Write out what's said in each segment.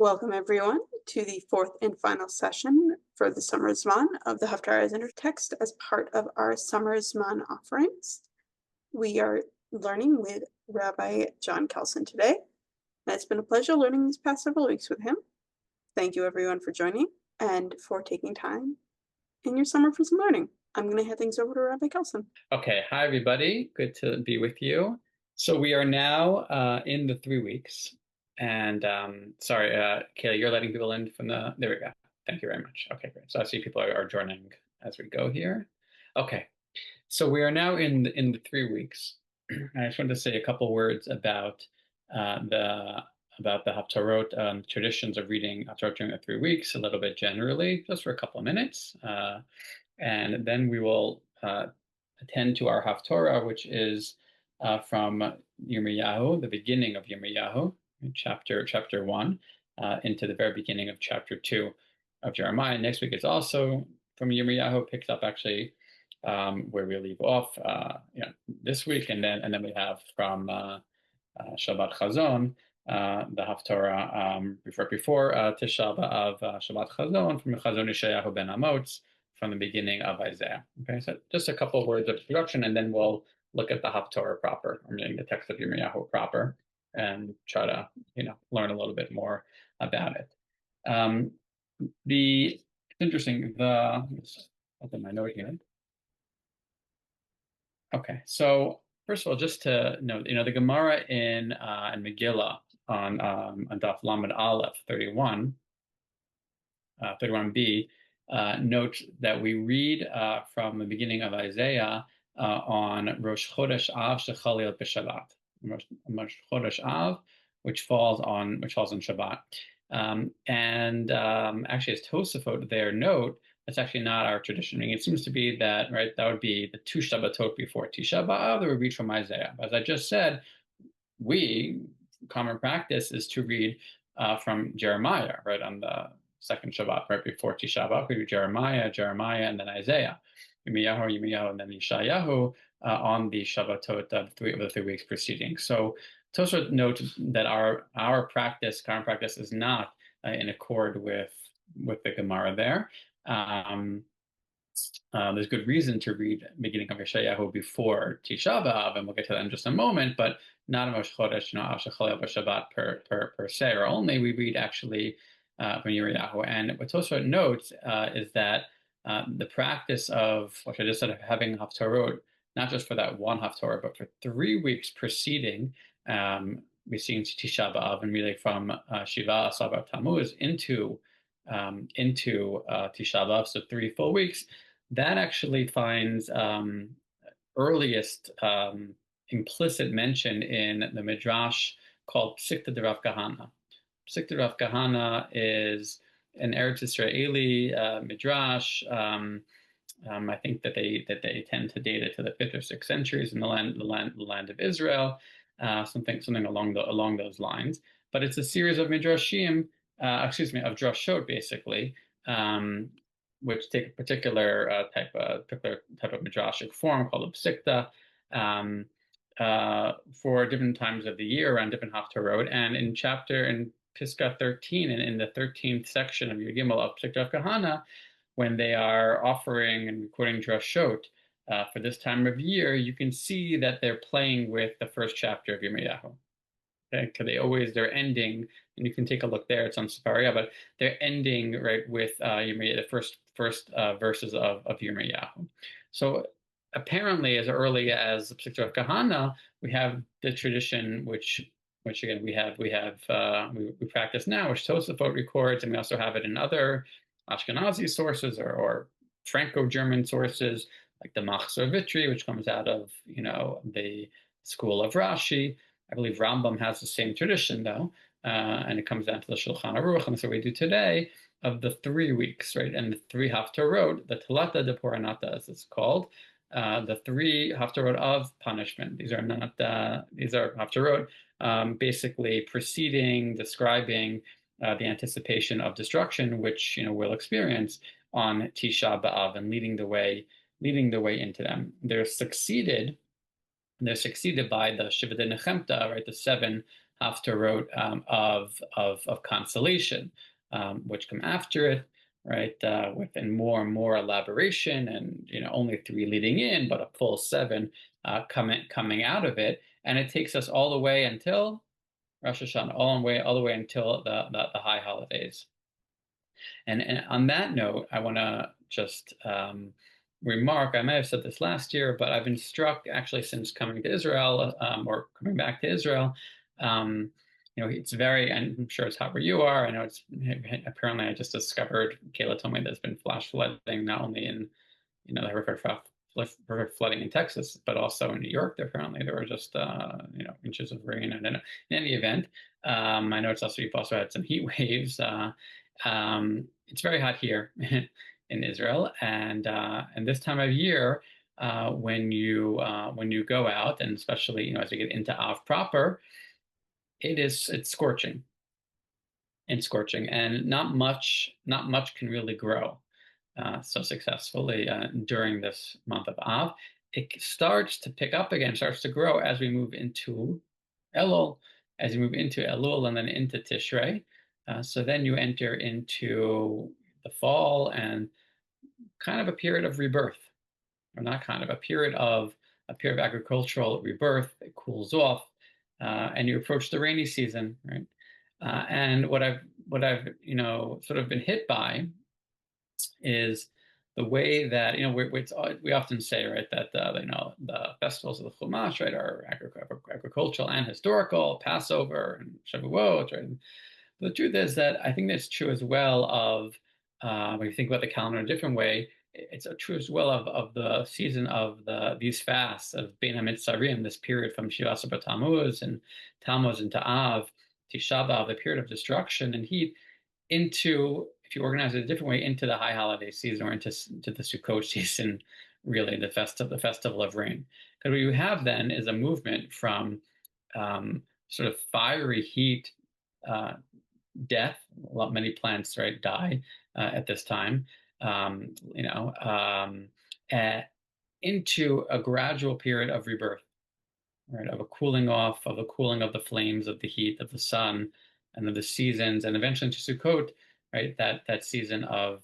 Welcome everyone to the fourth and final session for the Summer Zman of the Haftarah Intertext as part of our Summer Zman offerings. We are learning with Rabbi Jon Kelsen today, and it's been a pleasure learning these past several weeks with him. Thank you everyone for joining and for taking time in your summer for some learning. I'm going to hand things over to Rabbi Kelsen. Okay, hi everybody, good to be with you. So we are now in the 3 weeks. And sorry, Kayla, you're letting people in from there we go. Thank you very much. Okay, great. So I see people are joining as we go here. Okay, so we are now in the 3 weeks. I just wanted to say a couple words about the Haftarot, traditions of reading Haftarot during the 3 weeks, a little bit generally, just for a couple of minutes. And then we will attend to our Haftarah, which is from Yirmiyahu, the beginning of Yirmiyahu, chapter 1, into the very beginning of chapter 2 of Jeremiah. Next week is also from Yirmiyahu, picks up actually where we leave off this week, and then we have from Shabbat Chazon, the Haftarah before Tisha B'Av, Shabbat Chazon, from Chazon Yeshayahu ben Amos, from the beginning of Isaiah. Okay, so just a couple of words of introduction, and then we'll look at the Haftarah proper, the text of Yirmiyahu proper, and try to learn a little bit more about it. It's interesting. Let's open my note here. Okay, so first of all, just to note, the Gemara in Megillah on Daf Lamed Aleph 31b. Note that we read from the beginning of Isaiah on Rosh Chodesh Av Shechalil B'Shabbat, Rosh Chodesh Av, which falls on Shabbat. Actually, as Tosafot there note, that's actually not our tradition. It seems to be that, right, that would be the 2 Shabbatot before Tisha B'Av that we read from Isaiah. As I just said, common practice is to read from Jeremiah, right, on the second Shabbat, right before Tisha B'Av. We do Jeremiah, and then Isaiah, Yirmiyahu, and then Yeshayahu on the Shabbatot of the 3 weeks preceding. So Tosfot note that our current practice is not in accord with the Gemara there. There's good reason to read beginning of Yeshayahu before Tisha B'Av, and we'll get to that in just a moment, but not a Rosh Chodesh, Av Shechalil B'Shabbat per se, or only we read actually from Yirmiyahu. And what Tosfot notes is that the practice of, what I just said, of having Haftarot, not just for that one Haftarah, but for 3 weeks preceding, we see into Tisha B'Av, and really from Shiva Asar Tammuz into Tisha B'Av, so 3 full weeks. That actually finds earliest implicit mention in the Midrash called Psikta de Rav Kahana. Psikta de Rav Kahana is an Eretz Israeli Midrash. I think that they tend to date it to the 5th or 6th centuries in the land of Israel, something along those lines. But it's a series of Midrashim, of drashot basically, which take a particular type of midrashic form called a psikta, for different times of the year around different haftarot. And in Piska 13, and in the 13th section of Yud Gimel of Psikta Kahana, when they are offering and recording drashot for this time of year, you can see that they're playing with the first chapter of Yirmiyahu. Okay, because they're ending, and you can take a look there, it's on Sefaria, but they're ending right with Yirmiyahu, the first verses of Yirmiyahu. So apparently, as early as the Psikta Kahana, we have the tradition which again we practice now, which Tosafot records, and we also have it in other Ashkenazi sources or Franco-German sources, like the Machzor Vitri, which comes out of the school of Rashi. I believe Rambam has the same tradition, though, and it comes down to the Shulchan Aruch, and so we do today, of the 3 weeks, right? And the 3 Haftarot, the Talata de Poranata, as it's called, the 3 Haftarot of punishment. These are Haftarot basically preceding, describing the anticipation of destruction, which we'll experience on Tisha B'Av, and leading the way into them. They're succeeded by the Shiva de Nechemta, right? The 7 Haftarah of consolation, which come after it, right? Within more and more elaboration, and only 3 leading in, but a full 7 coming out of it, and it takes us all the way until Rosh Hashanah, all the way until the high holidays. And on that note, I want to just remark, I may have said this last year, but I've been struck actually since coming to Israel, or coming back to Israel. It's very, and I'm sure it's hot where you are. I know it's, apparently I just discovered, Kayla told me there's been flash flooding, not only in, the horrific flooding in Texas, but also in New York. Apparently there were just, inches of rain. I don't know. In any event, I know you've also had some heat waves. It's very hot here in Israel, and this time of year, when you go out, and especially as we get into Av proper, it's scorching and scorching, and not much can really grow so successfully during this month of Av. It starts to pick up again, starts to grow as we move into Elul, and then into Tishrei. So then you enter into the fall and kind of a period of rebirth, or not kind of, a period of agricultural rebirth. It cools off, and you approach the rainy season, right? And what I've sort of been hit by is the way that we often say, right, that the festivals of the Chumash, right, are agricultural and historical, Passover and Shavuot, right? But the truth is that I think that's true as well of when you think about the calendar in a different way. It's true as well of the season of these fasts of Bein HaMitzarim, this period from Shivas Tammuz and Tammuz into Av, Tisha B'Av, the period of destruction and heat, into, if you organize it a different way, into the high holiday season, or into the Sukkot season, really the festival of rain. Because what you have then is a movement from sort of fiery heat, death. Many plants, right, die at this time. Into a gradual period of rebirth, right, of a cooling off, of a cooling of the flames, of the heat, of the sun, and of the seasons, and eventually into Sukkot, right, that season of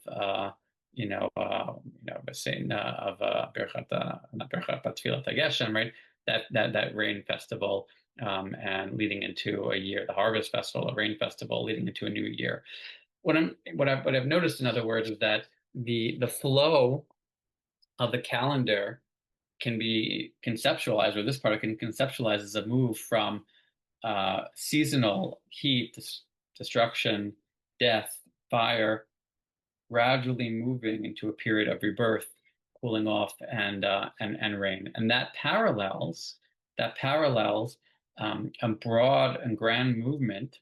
saying of Berchat, not Berchat, but Tfilat HaGeshem, right, that rain festival, and leading into a year, the harvest festival, a rain festival, leading into a new year. What I've noticed, in other words, is that the flow of the calendar can be conceptualized, or this part can conceptualize as a move from seasonal heat, destruction, death, fire, gradually moving into a period of rebirth, cooling off, and rain. And that parallels a broad and grand movement,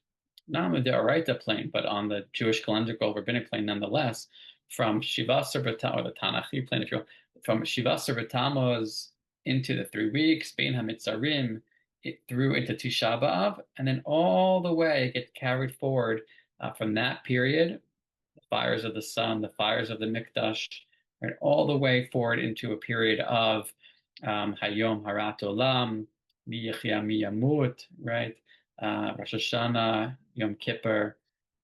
not on the Deoraita plane, but on the Jewish calendrical rabbinic plane nonetheless, from Shivas B'Tammuz, or the Tanachi plane, if you will, from Shivas B'Tammuz into the 3 weeks, Bein HaMitzarim, through into Tisha B'Av, and then all the way get carried forward from that period, the fires of the sun, the fires of the Mikdash, right, all the way forward into a period of Hayom Harat Olam, Mi Yechia Mi Yamut, right, Rosh Hashanah, Yom Kippur,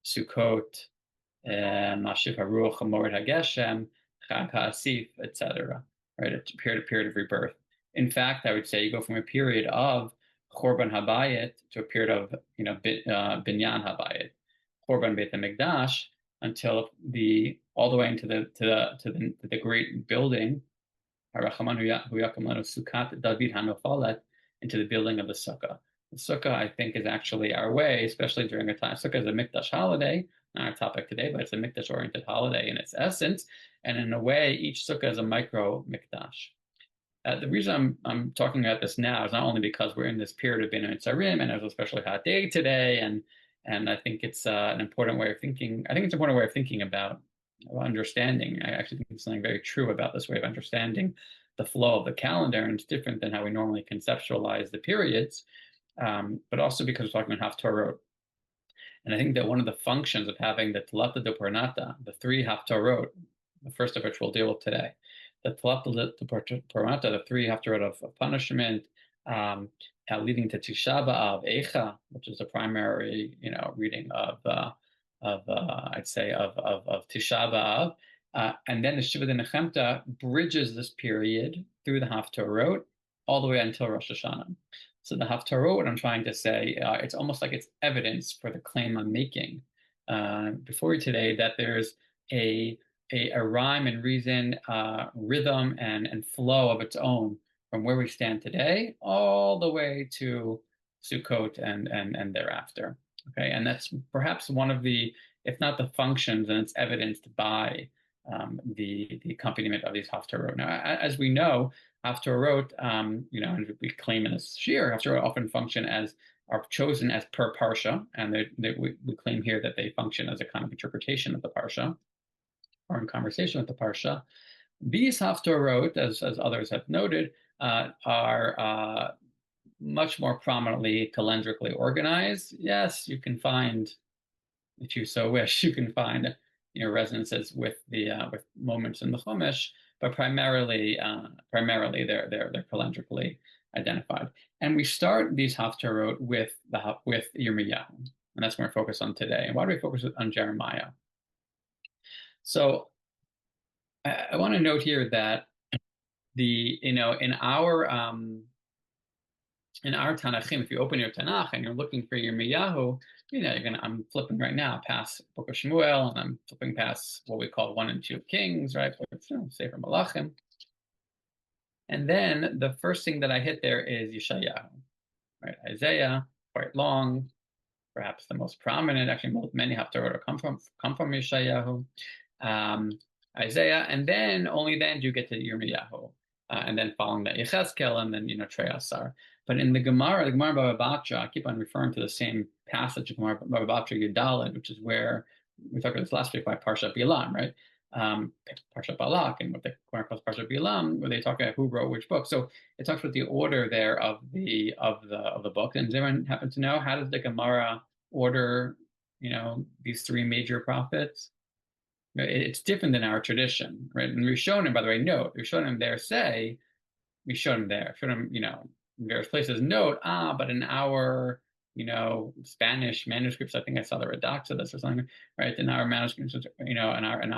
Sukkot, Mashiv HaRuach, Moed HaGeshem, Chag HaAsif, etc. Right, a period of rebirth. In fact, I would say you go from a period of Chorban Habayit to a period of Binyan Habayit, Chorban Beit HaMikdash, until all the way into the great building, Harachaman Hu Yakum Lanu Sukkot David Hanofalet, into the building of the Sukkah. The Sukkah, I think, is actually our way, especially during a time. Sukkah is a Mikdash holiday, not our topic today, but it's a Mikdash-oriented holiday in its essence. And in a way, each Sukkah is a micro Mikdash. The reason I'm talking about this now is not only because we're in this period of Bein HaMitzarim, and it was a especially hot day today, and I think it's an important way of thinking. I think it's an important way of thinking about understanding. I actually think there's something very true about this way of understanding the flow of the calendar, and it's different than how we normally conceptualize the periods, but also because we're talking about Haftarah. And I think that one of the functions of having the Telata de Parnata, the 3 Haftarot, the first of which we'll deal with today, the Telata de Parnata, the 3 Haftarot of punishment, leading to Tisha B'Av Eicha, which is the primary, reading of I'd say of Tisha B'Av, and then the Shiva de Nechemta bridges this period through the Haftarot all the way until Rosh Hashanah. So the Haftarot, what I'm trying to say, it's almost like it's evidence for the claim I'm making before you today, that there's a rhyme and reason, rhythm and flow of its own from where we stand today all the way to Sukkot and thereafter. Okay, and that's perhaps one of the, if not the functions, and it's evidenced by the accompaniment of these Haftarot. Now, as we know, Haftarot, and we claim in this shir, Haftarot often function as, are chosen as per parsha, and we claim here that they function as a kind of interpretation of the parsha, or in conversation with the parsha. These Haftarot, as others have noted, are much more prominently calendrically organized. Yes, you can find, if you so wish, you can find resonances with the with moments in the Chumash, but primarily they're calendrically identified. And we start these Haftarot with Yirmiyahu, and that's what we're focused on today. And why do we focus on Jeremiah? So I want to note here that in our Tanakhim, if you open your Tanakh and you're looking for Yirmiyahu, I'm flipping right now past Book of Shmuel, and I'm flipping past what we call 1 and 2 Kings, right? Sefer Malachim. And then the first thing that I hit there is Yeshayahu, right? Isaiah, quite long, perhaps the most prominent. Actually, many Haftarot come from Yeshayahu. Isaiah, and then only then do you get to Yirmiyahu, and then following that Yechezkel, and then Trei Asar. But in the Gemara Baba Batra, I keep on referring to the same passage of Gemara Baba Batra Yudalid, which is where we talked about this last week by Parshat Bilam, right? Parshat Balak, and what the Gemara calls Parshat Bilam, where they talk about who wrote which book. So it talks about the order there of the book. And does anyone happen to know how does the Gemara order these 3 major prophets? It's different than our tradition, right? And Rishonim, by the way, note, Rishonim there say, Rishonim, in various places note, but in our, Spanish manuscripts, I think I saw the Redax of this or something, right? In our manuscripts, in Tanachim,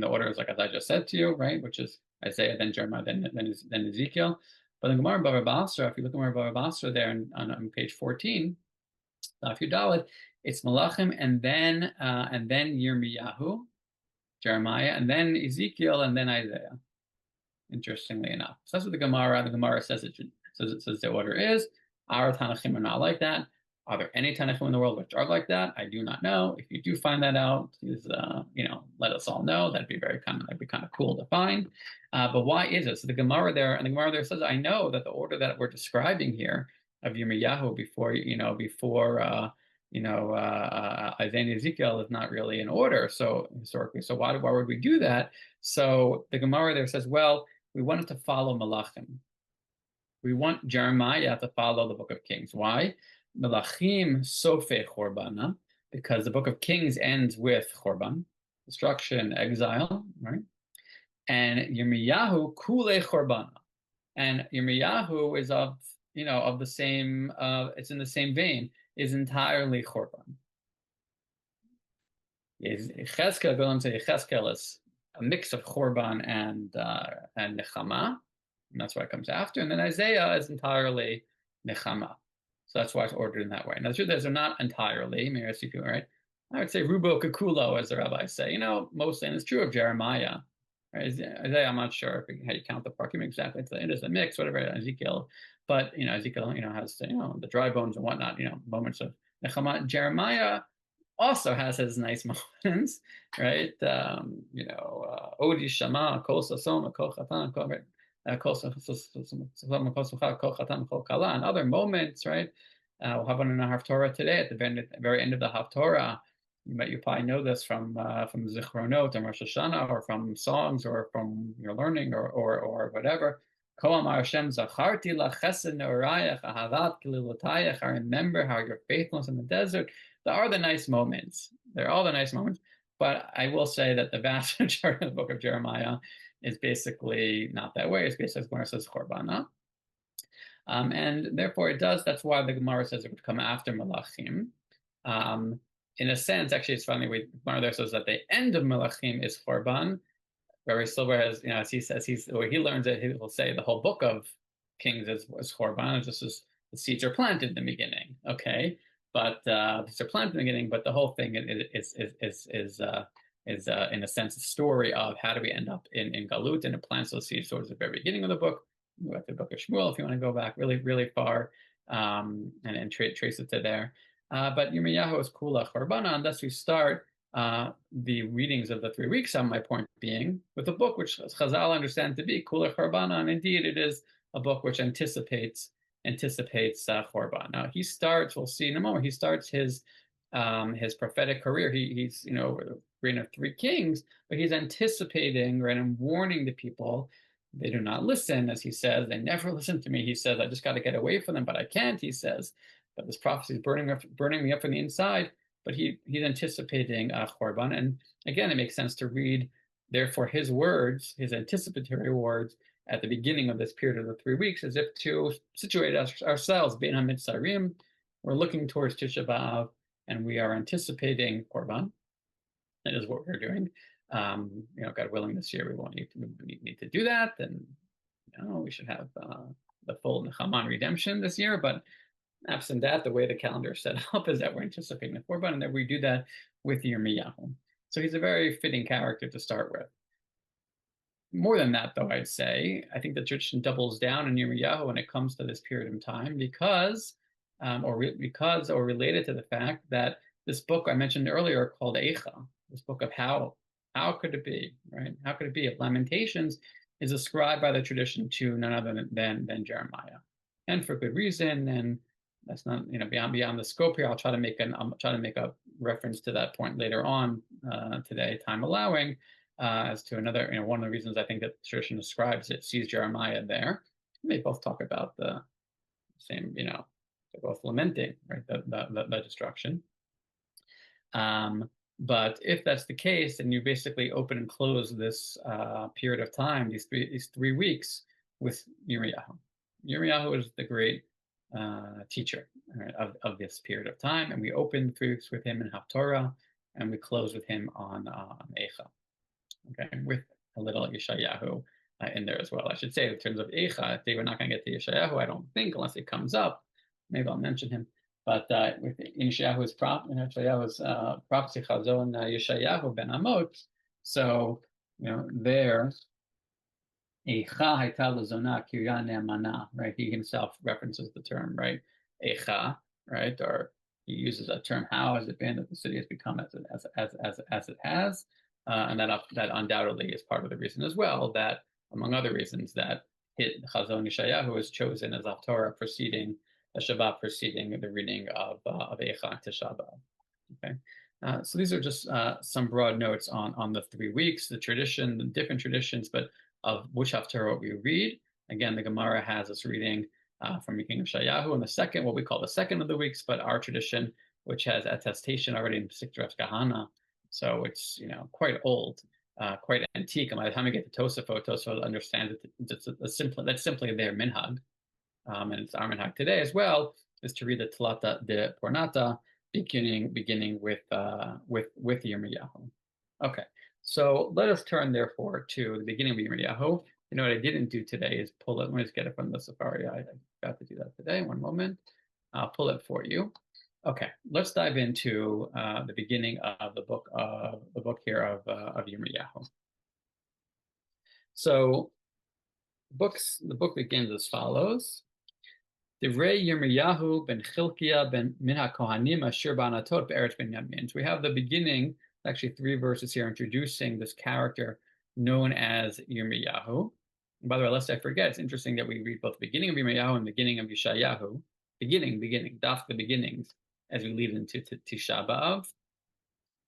the order is like as I just said to you, right? Which is Isaiah, then Jeremiah, then Ezekiel. But in Gemara Bava Basra, if you look at Gemara Bava Basra there on page 14, Daf Yudalid, it's Malachim, and then Yirmiyahu, Jeremiah, and then Ezekiel, and then Isaiah. Interestingly enough, so that's what the Gemara says it should. Says the order is. Our Tanachim are not like that. Are there any Tanachim in the world which are like that? I do not know. If you do find that out, please, let us all know. That'd be kind of cool to find. But why is it? So the Gemara there says, I know that the order that we're describing here of Yirmiyahu before Isaiah and Ezekiel is not really in order. So historically, so why would we do that? So the Gemara there says, well, we wanted to follow Malachim. We want Jeremiah to follow the Book of Kings. Why? Malachim sofe chorbana, because the Book of Kings ends with Chorban, destruction, exile, right? And Yirmiyahu kule chorbana, and Yirmiyahu is of the same. It's in the same vein. Is entirely Chorban. Yechezkel, Golem say Yechezkel is a mix of Chorban and Nechama, and that's why it comes after. And then Isaiah is entirely Nechama, so that's why it's ordered in that way. Now, the truth is, they're not entirely. Maybe I see, right? I would say Rubo Kakulo, as the rabbis say. Mostly, and it's true of Jeremiah. Right? Isaiah, I'm not sure how you count the parkim exactly. It is a mix, whatever. Ezekiel, but Ezekiel, has the dry bones and whatnot. Moments of Nechama. Jeremiah also has his nice moments, right? Odi Shama, Kol Sasom, Kol Chatan, and other moments, right? We'll have one in our Haftarah today at the very end of the Haftarah. You probably know this from Zichronot and Rosh Hashanah, or from songs, or from your learning, or whatever. I remember how your faithfulness in the desert. There are the nice moments. They're all the nice moments. But I will say that the vast majority of the book of Jeremiah is basically not that way. It's basically where it says Chorbana. And therefore it does. That's why the Gemara says it would come after Malachim. In a sense, actually, it's funny. Gemara there says that the end of Malachim is Chorban. Rabbi Silver has, as he says, where he learns it, he will say the whole book of Kings is Chorban. Just as the seeds are planted in the beginning, okay? But the seeds are planted in the beginning, but the whole thing is in a sense a story of how do we end up in Galut, and it plants those seeds towards the very beginning of the book. Go back to the book of Shmuel if you want to go back really far, and trace it to there. But Yirmiyahu is Kula Charbana, and thus we start the readings of the 3 weeks, on my point being, with a book which Chazal understand to be Kula Charbana, and indeed it is a book which anticipates Chorban. Now he starts, we'll see in a moment, he starts his prophetic career. He's reign of 3 kings, but he's anticipating, right, and warning the people. They do not listen, as he says. They never listen to me. He says, I just got to get away from them, but I can't, he says. But this prophecy is burning me up from the inside. But he's anticipating Chorban. And again, it makes sense to read, therefore, his words, his anticipatory words, at the beginning of this period of the 3 weeks, as if to situate ourselves, Bein HaMitzarim. We're looking towards Tisha B'Av, and we are anticipating Chorban. That is what we're doing. God willing, this year we won't need to do that, and we should have the full Nechaman redemption this year. But absent that, the way the calendar is set up is that we're anticipating the Chorban, and that we do that with Yirmiyahu. So he's a very fitting character to start with. More than that, though, I'd say, I think the tradition doubles down in Yirmiyahu when it comes to this period of time because related to the fact that this book I mentioned earlier called Eicha, this book of how could it be, right? How could it be? Of Lamentations is ascribed by the tradition to none other than Jeremiah, and for good reason. And that's not beyond the scope here. I'll try to make a reference to that point later on today, time allowing, as to another. One of the reasons I think that the tradition describes it sees Jeremiah there. They both talk about the same. They're both lamenting, right, the destruction. But if that's the case, then you basically open and close this period of time, these 3 weeks, with Yirmiyahu. Yirmiyahu is the great teacher, right, of this period of time, and we open 3 weeks with him in Haftarah, and we close with him on Eicha, okay, with a little Yeshayahu in there as well. I should say, in terms of Eicha, I think we're not going to get to Yeshayahu, I don't think, unless it comes up. Maybe I'll mention him. But with Yeshayahu's prophecy, Chazon Yeshayahu ben Amot, so there, Eicha hayta l'zona kirya ne'amana, right? He himself references the term, right? Eicha, right? Or he uses that term. How has it been that the city has become as it has? And that undoubtedly is part of the reason as well. That, among other reasons, that Chazon Yeshayahu is chosen as Haftarah preceding a Shabbat preceding the reading of Eicha Tisha B'Av. Okay, so these are just some broad notes on the 3 weeks, the tradition, the different traditions, but of which Haftarah we read. Again, the Gemara has us reading from the King of Shayahu, and the second, what we call the second of the weeks, but our tradition, which has attestation already in Pesach Kahana, so it's quite old, quite antique. And by the time we get to Tosafot understands it. That's simply their minhag. And it's our minhag today as well, is to read the Talata de Pornata, beginning with Yirmiyahu. Okay, so let us turn therefore to the beginning of Yirmiyahu. What I didn't do today is pull it. Let me just get it from the Safari. I forgot to do that today. One moment. I'll pull it for you. Okay, let's dive into the beginning of the book here of Yirmiyahu. So the book begins as follows. Divrei Yirmiyahu ben Chilkiah ben min haKohanim asher ba'anatot be'eretz Binyamin. So we have the beginning, actually 3 verses here, introducing this character known as Yirmiyahu. And by the way, lest I forget, it's interesting that we read both the beginning of Yirmiyahu and the beginning of Yeshayahu, beginning, daf the beginnings, as we lead into Tisha B'Av.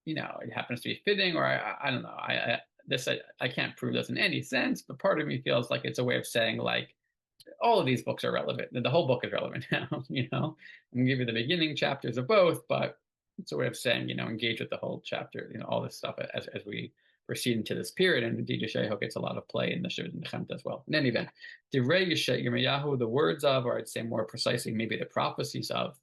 It happens to be fitting, or I don't know. I can't prove this in any sense, but part of me feels like it's a way of saying, like, all of these books are relevant. The whole book is relevant now. I'm going to give you the beginning chapters of both, but it's a way of saying, engage with the whole chapter. All this stuff as we proceed into this period. And indeed, Yeshayahu gets a lot of play in the Shir Nechemta as well. In any event, Divrei Yirmiyahu, the words of, or I'd say more precisely, maybe the prophecies of,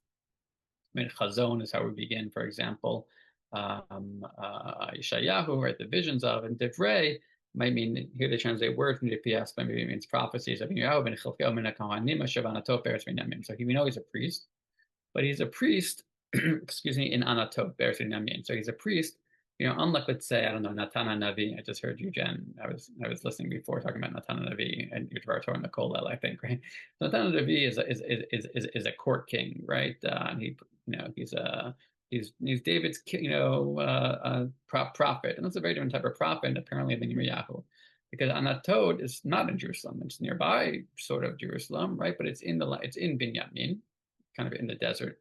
I mean, Chazon is how we begin, for example, Yeshayahu, right, the visions of, and Divrei might mean, here they translate word from GPS, but maybe it means prophecies of Yirmiyahu ben Chilkiyahu min HaKohanim asher v'anatot be'eretz Binyamin. So we know he's a priest, but he's a priest, excuse me, in Anatot be'eretz Binyamin. So he's a priest, unlike, let's say, I don't know, Natan HaNavi. I just heard you, Jen. I was listening before talking about Natan HaNavi and Yudvar Torah and the Kolel, I think, right? Natan HaNavi is a court king, right? And he's David's, prophet, and that's a very different type of prophet, apparently, than Yirmiyahu, because Anatot is not in Jerusalem; it's nearby, sort of Jerusalem, right? But it's in Binyamin, kind of in the desert,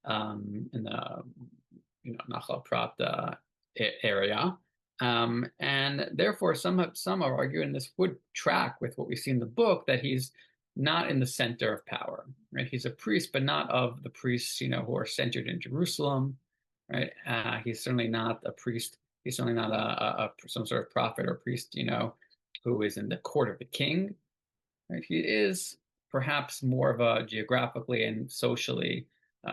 in the Nachal Prat area, and therefore some are arguing this would track with what we see in the book, that he's not in the center of power, right? He's a priest, but not of the priests, who are centered in Jerusalem, right? He's certainly not a priest. He's certainly not some sort of prophet or priest, who is in the court of the king, right? He is perhaps more of a geographically and socially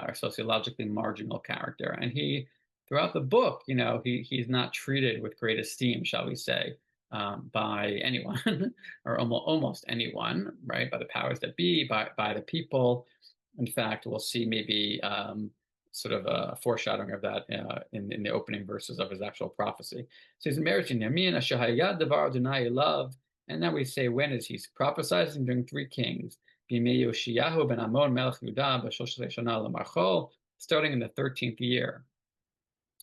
or sociologically marginal character, and he, throughout the book, he's not treated with great esteem, shall we say, by anyone or almost anyone, right? By the powers that be, by the people. In fact, we'll see maybe sort of a foreshadowing of that in the opening verses of his actual prophecy. So he's married to Yamin, Ashahayad Devar Adonai love, and now we say, when is he prophesizing during 3 kings? Yoshiyahu ben Amon Melech Yehuda b'Shosh Shana l'Marchol, starting in the 13th year,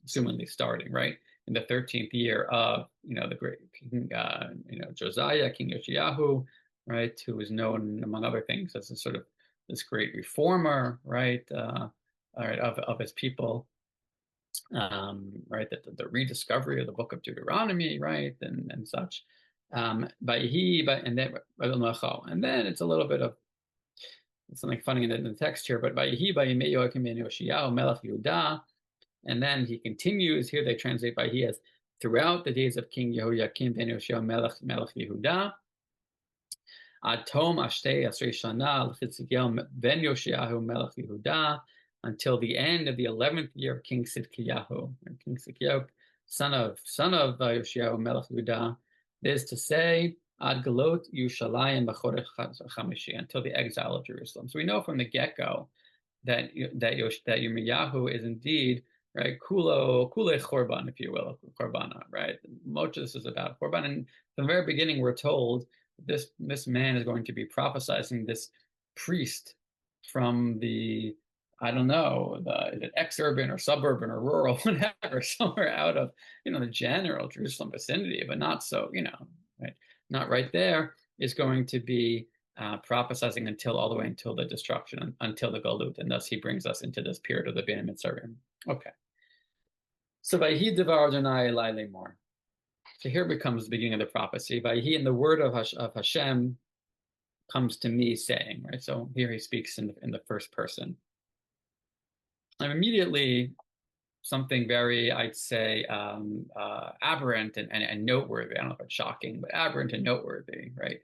assumingly starting, right, in the 13th year of, the great king, Josiah, King Yoshiyahu, right, who is known, among other things, as a sort of this great reformer, right, of his people, right, the rediscovery of the book of Deuteronomy, right, and such. And then it's a little bit of something funny in the text here, but and then he continues. Here they translate Vayihi as throughout the days of King Yehoiakim ben Yoshia Melech Yehuda, Ad Tom Ashtei Asrei Shana L'Chizkiyahu ben Yoshiyahu Melech Yehuda, until the end of the 11th year of King Tzidkiyahu, King Tzidkiyahu, son of Yoshiyahu Melech Yehuda. That is to say, Ad Galot Yushalayim B'Chodech Chamishi, until the exile of Jerusalem. So we know from the get-go that Yirmiyahu is indeed, right, Kule Chorban, if you will, Chorbana, right? Much of this is about Chorban, and from the very beginning we're told this man is going to be prophesizing this priest from the, I don't know, the ex-urban or suburban or rural, whatever, somewhere out of, the general Jerusalem vicinity, but not so, right, not right there, is going to be prophesizing all the way until the destruction, until the Galut, and thus he brings us into this period of the Bnei Mitzrayim. Okay. So Vayihi Devar Adonai Elai Lemor. So here becomes the beginning of the prophecy. Vayihi, and the word of Hashem comes to me, saying, right? So here he speaks in the first person. And immediately something very, I'd say, aberrant and noteworthy. I don't know if it's shocking, but aberrant and noteworthy, right,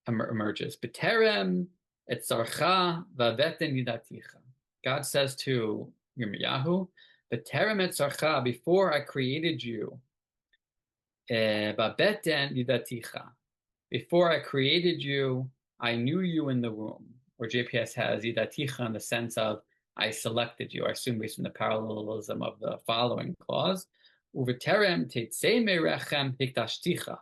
emerges. B'terem et tzarcha v'aveten yidaticha. God says to Yirmiyahu, B'terem et tzarcha, before I created you, v'aveten yidaticha, before I created you, I knew you in the womb. Or JPS has yidaticha in the sense of I selected you. I assume based on the parallelism of the following clause. Uveterem teitzei merechem hiktashticha.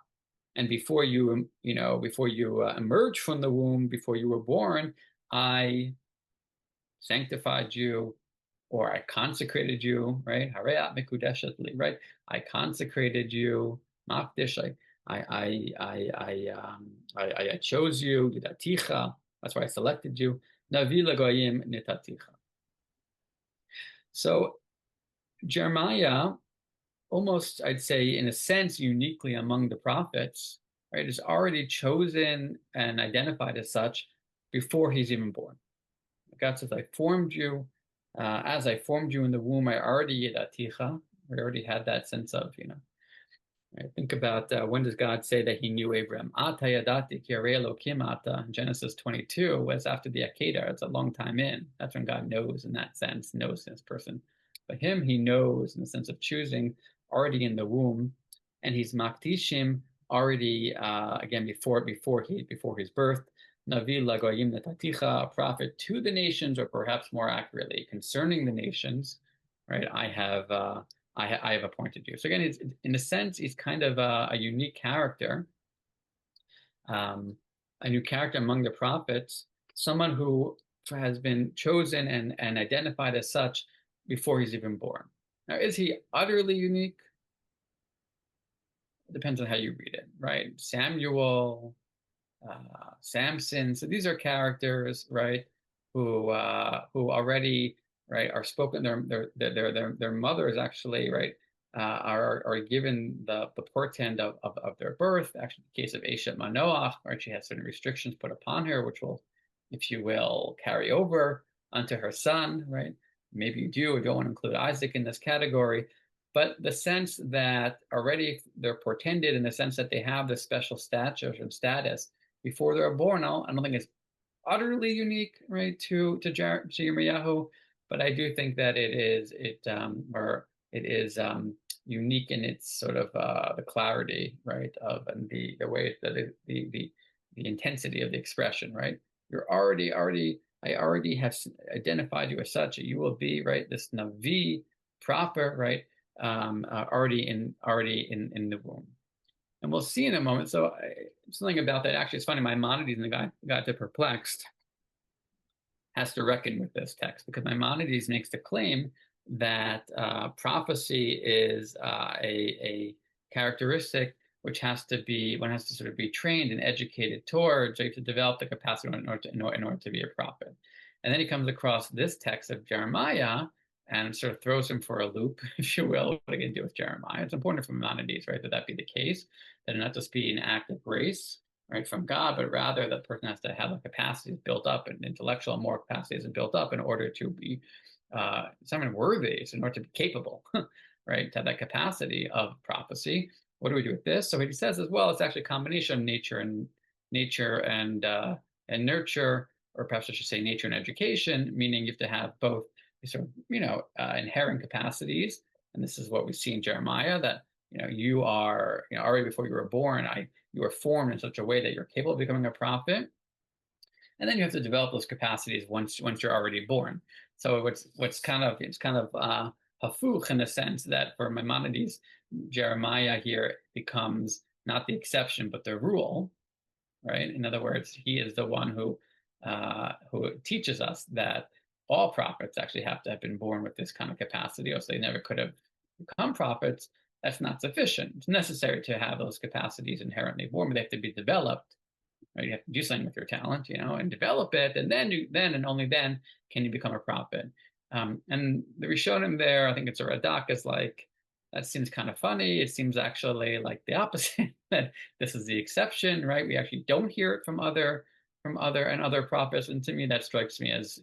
And before you emerged from the womb, before you were born, I sanctified you, or I consecrated you, right? Hareat mikudeshet li, right? I consecrated you, makdish. I chose you, yidaticha. That's why I selected you. Navi lagoyim nitaticha. So Jeremiah, almost, I'd say, in a sense, uniquely among the prophets, right, is already chosen and identified as such before he's even born. God says, I formed you, as I formed you in the womb, I already yidaticha. We already had that sense of, Right? Think about when does God say that he knew Abraham? Ata yadati ki arei Elokim ata. Genesis 22 was after the Akedah. It's a long time in. That's when God knows in that sense, knows this person. But him, he knows in the sense of choosing already in the womb. And he's maktishim already, again, before his birth. Navi lagoyim netaticha, a prophet to the nations, or perhaps more accurately, concerning the nations, right? I have appointed you. So again, it's, in a sense, he's kind of a unique character, a new character among the prophets, someone who has been chosen and identified as such before he's even born. Now, is he utterly unique? It depends on how you read it, right? Samuel, Samson. So these are characters, right, who already, right, are spoken. Their mothers actually, right, are given the portend of their birth. Actually, the case of Eshet Manoach, right, she has certain restrictions put upon her, which will, if you will, carry over onto her son, right? Maybe you do or don't want to include Isaac in this category. But the sense that already they're portended in the sense that they have this special stature and status before they're born. I don't think it's utterly unique, right, to Yirmiyahu, but I do think that it is unique in its sort of the clarity, right, of and the way that the intensity of the expression, right. I already have identified you as such. You will be, right, this Navi proper, right, already in the womb. And we'll see in a moment. So something about that, actually, it's funny, Maimonides, and the guy to Perplexed, has to reckon with this text, because Maimonides makes the claim that prophecy is a characteristic which one has to sort of be trained and educated towards, so you have to develop the capacity in order to be a prophet. And then he comes across this text of Jeremiah and sort of throws him for a loop, if you will. What are you going to do with Jeremiah? It's important for Maimonides, right, that be the case, that it not just be an act of grace, right, from God, but rather the person has to have a capacity built up, and intellectual and moral capacities built up in order to be someone worthy, so in order to be capable, right, to have that capacity of prophecy. What do we do with this? So what he says as well, it's actually a combination of nature and nurture, or perhaps I should say nature and education, meaning you have to have both sort of, inherent capacities. And this is what we see in Jeremiah, that, you are, already before you were born, you were formed in such a way that you're capable of becoming a prophet. And then you have to develop those capacities once you're already born. So it's kind of hafuch, in a sense that for Maimonides, Jeremiah here becomes not the exception, but the rule, right? In other words, he is the one who teaches us that all prophets actually have to have been born with this kind of capacity, or else they never could have become prophets. That's not sufficient. It's necessary to have those capacities inherently born, but they have to be developed. Right? You have to do something with your talent, and develop it, and then and only then can you become a prophet. And the Rishonim there, I think it's a Radak, is like, that seems kind of funny. It seems actually like the opposite, that this is the exception, right? We actually don't hear it from other prophets, and to me that strikes me as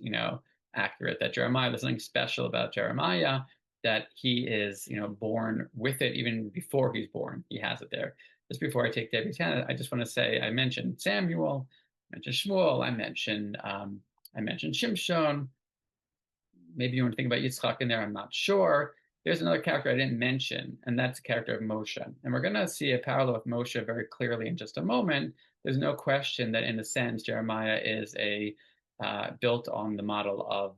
accurate. That Jeremiah, there's something special about Jeremiah, that he is born with it even before he's born. He has it there. Just before I take Debbie's hand, I just want to say I mentioned Samuel, I mentioned Shmuel, I mentioned Shimshon. Maybe you want to think about Yitzchak in there. I'm not sure. There's another character I didn't mention, and that's the character of Moshe. And we're going to see a parallel with Moshe very clearly in just a moment. There's no question that, in a sense, Jeremiah is built on the model of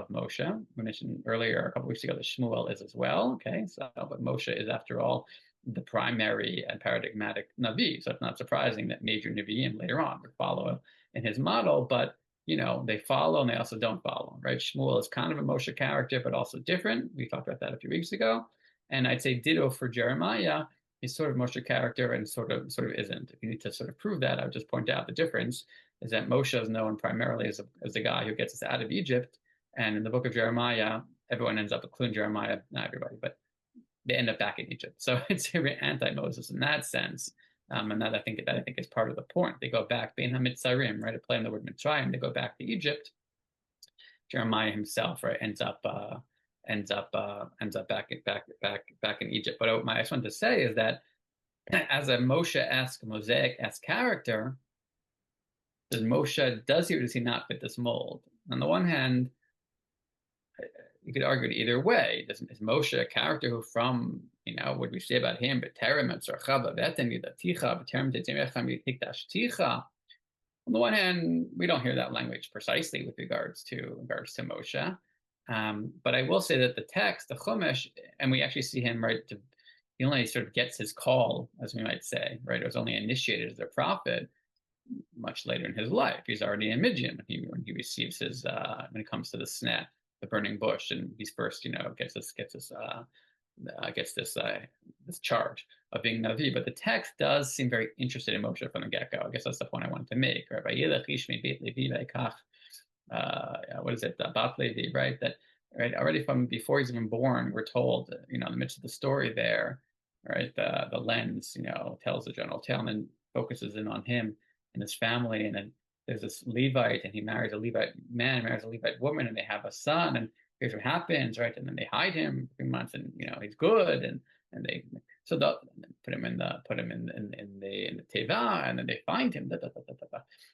Moshe. We mentioned earlier, a couple weeks ago, that Shmuel is as well. Okay, so but Moshe is, after all, the primary and paradigmatic Navi. So it's not surprising that major Naviim later on would follow in his model, but they follow and they also don't follow, right? Shmuel is kind of a Moshe character, but also different. We talked about that a few weeks ago. And I'd say ditto for Jeremiah. He's sort of Moshe character and sort of isn't. If you need to sort of prove that, I would just point out the difference is that Moshe is known primarily as the guy who gets us out of Egypt. And in the book of Jeremiah, everyone ends up, including Jeremiah, not everybody, but they end up back in Egypt. So it's anti-Moses in that sense. And that I think is part of the point. They go back, Bein HaMitzarim, right? A play on the word Mitzrayim. They go back to Egypt. Jeremiah himself, right, ends up back in Egypt. But I just wanted to say is that as a Moshe-esque, Mosaic-esque character, does he or does he not fit this mold? On the one hand, you could argue it either way. Is Moshe a character who, from, what we say about him, on the one hand, we don't hear that language precisely with regards to Moshe. But I will say that the text, the Chumash, and we actually see him, right, he only sort of gets his call, as we might say, right? It was only initiated as a prophet much later in his life. He's already in Midian when he receives his, when it comes to the sneh, the burning bush, and he's first, gets this charge of being Navi. But the text does seem very interested in Moshe from the get-go. I guess that's the point I wanted to make. Right? What is it? Bat Levi, right? That, right, already from before he's even born, we're told, in the midst of the story there, right, the lens, tells the general tale and then focuses in on him and his family. And then there's this Levite, and he marries a Levite man, marries a Levite woman, and they have a son, and here's what happens, right? And then they hide him for 3 months, and he's good, and they put him in the teva, and then they find him.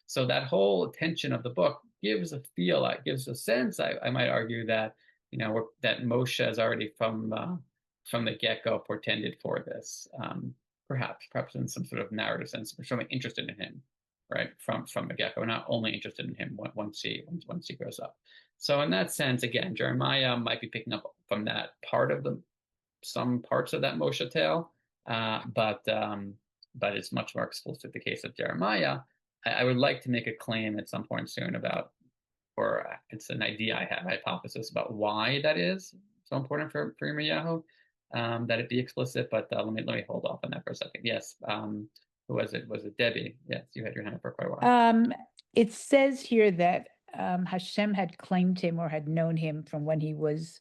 So that whole tension of the book gives a feel, gives a sense. I might argue that that Moshe is already from the get-go portended for this, perhaps in some sort of narrative sense. We're certainly interested in him, right, from the get-go. We're not only interested in him once he grows up. So in that sense, again, Jeremiah might be picking up from that part of some parts of that Moshe tale, but it's much more explicit the case of Jeremiah. I would like to make a claim at some point soon about, or it's an idea I have, a hypothesis about why that is so important for Yirmiyahu, that it be explicit. But let me hold off on that for a second. Yes, who was it? Was it Debbie? Yes, you had your hand up for quite a while. It says here that Hashem had claimed him or had known him from when he was.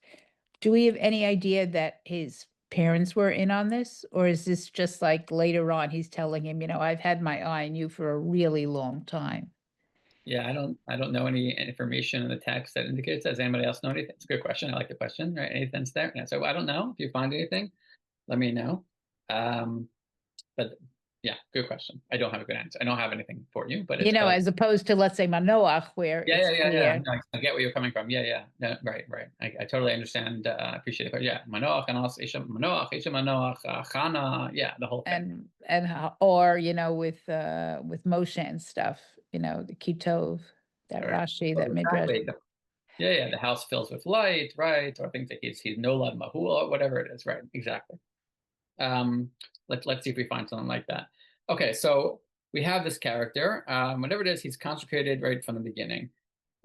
Do we have any idea that his parents were in on this, or is this just like later on he's telling him, I've had my eye on you for a really long time? Yeah, I don't know any information in the text that indicates that. Does anybody else know anything? It's a good question. I like the question, right? Any sense there? Yeah, so I don't know. If you find anything, let me know. But yeah, good question. I don't have a good answer. I don't have anything for you, but it's as opposed to, let's say, Manoach, where yeah. No, I get where you're coming from. Yeah. No, right. I totally understand. I appreciate it. Yeah, Manoach and also Isha Manoach, Chana. Yeah, the whole thing. And or with Moshe and stuff, the Kitov, that Rashi, that Midrash. Yeah. The house fills with light, right? Or things like he's Nolad Mahul, or whatever it is, right? Exactly. Let's see if we find something like that. Okay, so we have this character. Whatever it is, he's consecrated right from the beginning.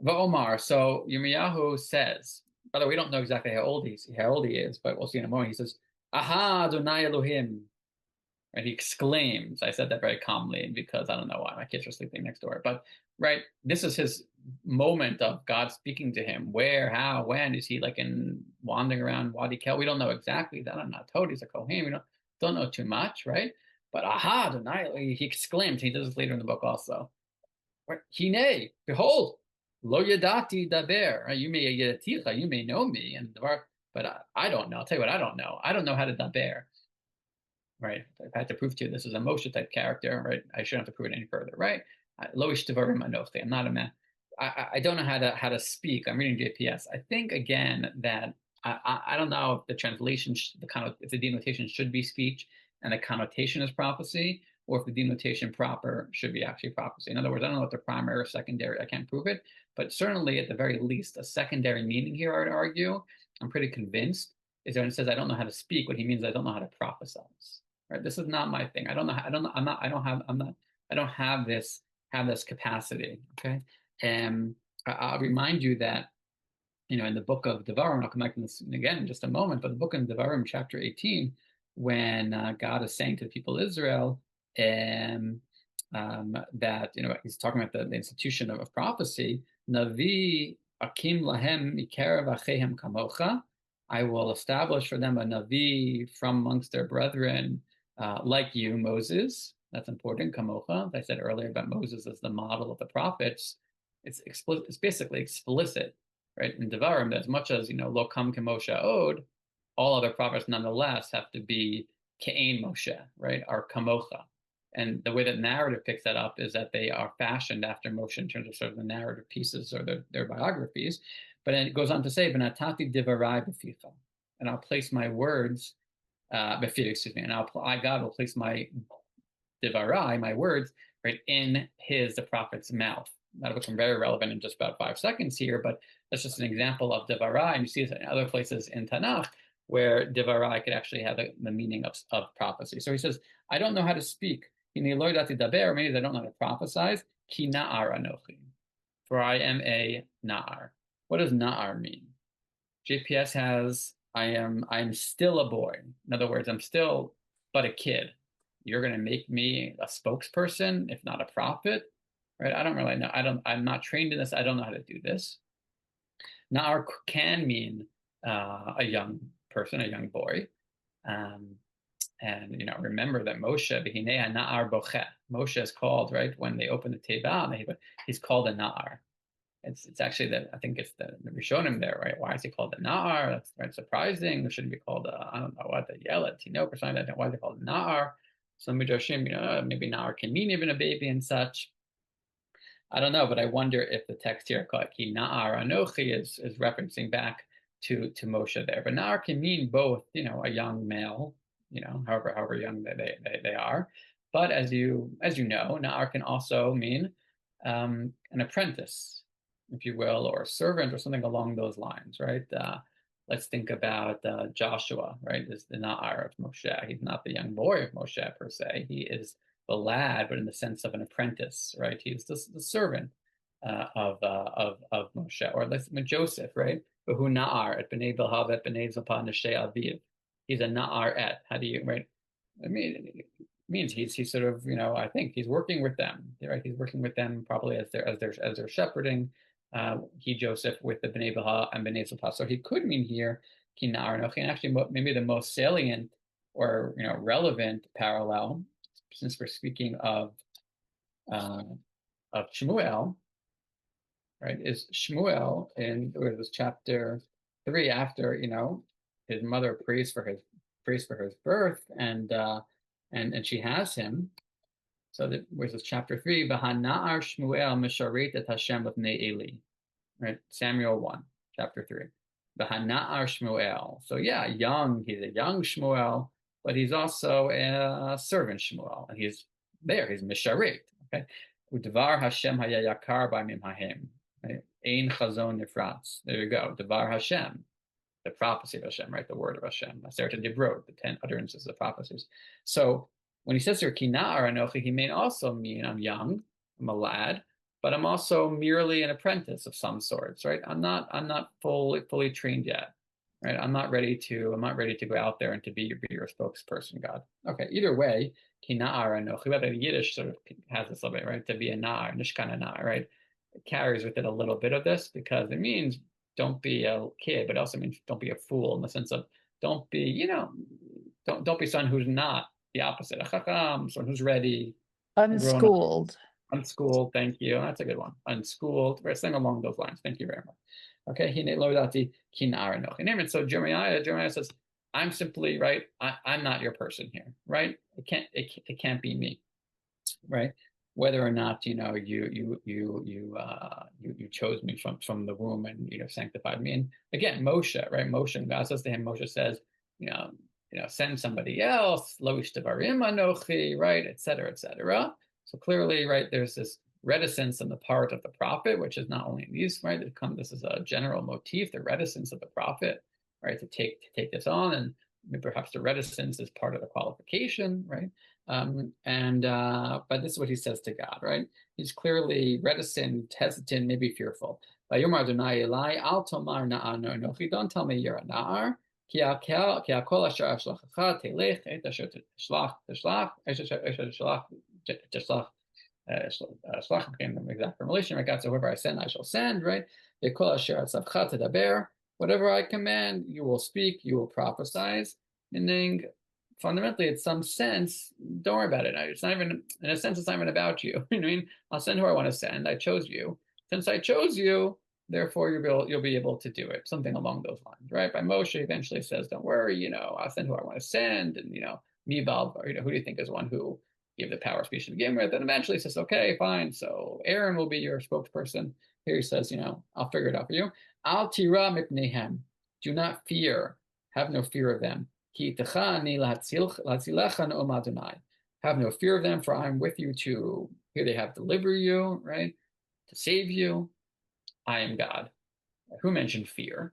Va'omar. So Yirmiyahu says, by the way, we don't know exactly how old he is, but we'll see in a moment. He says, "Aha, Adonai Elohim." Right? He exclaims. I said that very calmly because I don't know why my kids are sleeping next door. But right, this is his moment of God speaking to him. Where, how, when is he wandering around Wadi Kel? We don't know exactly that. I'm not told. He's a Kohen. We don't know too much, right? But aha, Adonai, he exclaimed. He does this later in the book also. Right? Hine, behold, lo yadati daber. You may know me, but I don't know. I'll tell you what I don't know. I don't know how to daber. Right? If I had to prove to you this is a Moshe type character, right? I shouldn't have to prove it any further, right? Lo ishtivarim anochi. I'm not a man. I don't know how to speak. I'm reading JPS. I think again that I don't know if the translation, if the denotation should be speech and the connotation is prophecy, or if the denotation proper should be actually prophecy. In other words, I don't know what the primary or secondary. I can't prove it, but certainly at the very least, a secondary meaning here, I would argue. I'm pretty convinced is when it says I don't know how to speak. What he means, I don't know how to prophesize. Right? This is not my thing. I don't have this capacity. Okay. And I'll remind you that, in the book of Devarim, I'll come back to this again in just a moment, but the book of Devarim, chapter 18, when God is saying to the people of Israel that, he's talking about the institution of prophecy, Navi akim lahem mikerav achehem kamocha, I will establish for them a Navi from amongst their brethren, like you, Moses. That's important, kamocha. As I said earlier about Moses as the model of the prophets. It's explicit. It's basically explicit, right? In Devarim, as much as lo kam Moshe od, all other prophets nonetheless have to be Ke'ein Moshe, right? Are kamocha. And the way that narrative picks that up is that they are fashioned after Moshe in terms of sort of the narrative pieces or their biographies. But then it goes on to say, "V'natati divarai b'ficha," and I'll place my words, excuse me, and God will place my divarai, my words, right, in the prophet's mouth. That'll become very relevant in just about 5 seconds here, but that's just an example of divarai, and you see this in other places in Tanakh where divarai could actually have the meaning of prophecy. So he says, I don't know how to speak. Meaning I don't know how to prophesize. Ki na'ar anochi, for I am a na'ar. What does na'ar mean? JPS has, I'm still a boy. In other words, I'm still but a kid. You're going to make me a spokesperson, if not a prophet, right? I don't really know. I'm not trained in this. I don't know how to do this. Na'ar can mean a young person, a young boy. And remember that Moshe, na'ar boche. Moshe is called, right, when they open the Teva, he's called a na'ar. It's actually that I think it's the Rishonim there, right? Why is he called a na'ar? That's right, surprising. It shouldn't be called I don't know what, the yelet, tinok or something. Why is it called a na'ar? Some midrashim, maybe na'ar can mean even a baby and such. I don't know, but I wonder if the text here called ki na'ar anochi is referencing back to Moshe there. But na'ar can mean both, a young male, however young they are. But as you know, na'ar can also mean an apprentice, if you will, or a servant or something along those lines, right? Let's think about Joshua, right? Is the na'ar of Moshe. He's not the young boy of Moshe per se. He is the lad, but in the sense of an apprentice, right? He's the servant of Moshe. Or let's Joseph, right? Who na'ar et b'nei bilhav et b'nei zilpah neshei aviv. He's a na'ar et. How do you, right? I mean, it means he's sort of, I think he's working with them, right? He's working with them probably as they're shepherding. He Joseph with the b'nei bilha and b'nei zilpah. So he could mean here ki na'ar anochi, and actually maybe the most salient or relevant parallel, since we're speaking of Shmuel, right, is Shmuel in chapter 3 after his mother prays for his birth and she has him. So that where's this chapter 3? V'hana'ar Shmuel misharet et Hashem b'nei Eli, right? Samuel 1, chapter 3. V'hana'ar Shmuel. So yeah, he's a young Shmuel, but he's also a servant Shmuel, and he's misharet. Okay, Udvar Hashem hayayakar b'mim hahem. Ein chazon nifratz. There you go. Devar Hashem, the prophecy of Hashem, right? The word of Hashem. Aseret Dibrot, the 10 utterances of prophecies. So when he says here ki na'ar anochi, he may also mean I'm young, I'm a lad, but I'm also merely an apprentice of some sorts, right? I'm not fully trained yet, right? I'm not ready to go out there and to be your spokesperson, God. Okay, either way, ki na'ar anochi. But the Yiddish sort of has this a little bit, right? To be a na'ar, nishkan na'ar, right? It carries with it a little bit of this because it means don't be a kid, but it also means don't be a fool in the sense of don't be, don't be someone who's not the opposite. A chacham, someone who's ready. Unschooled. Unschooled, thank you. That's a good one. Unschooled. We're saying along those lines. Thank you very much. Okay, so Jeremiah says, I'm simply, right, I'm not your person here, right? It can't be me, right? Whether or not you chose me from the womb and sanctified me. And again, Moshe, right? Moshe, God says to him, Moshe says, send somebody else, lo ishtabarim anochi, right, etc., etc. So clearly, right, there's this reticence on the part of the prophet, which is not only in these, right, this is a general motif, the reticence of the prophet, right, to take this on, and perhaps the reticence is part of the qualification, right? But this is what he says to God, right? He's clearly reticent, hesitant, maybe fearful. Don't tell me you're a na'ar. Exact formulation, right? God, so whoever I send, I shall send, right? Whatever I command, you will speak, you will prophesize, meaning fundamentally, in some sense, don't worry about it. It's not even, in a sense, it's not even about you. I mean, I'll send who I want to send. I chose you. Since I chose you, therefore you'll be able to do it. Something along those lines, right? By Moshe eventually says, don't worry, I'll send who I want to send, and Mibal, or, who do you think is one who gave the power of speech to begin with? And eventually says, okay, fine. So Aaron will be your spokesperson. Here he says, I'll figure it out for you. Al tira mipnehem. Do not fear. Have no fear of them. Ki techani latzilecha no'om Adonai. Have no fear of them, for I'm with you to, here they have deliver you, right? To save you. I am God. Who mentioned fear?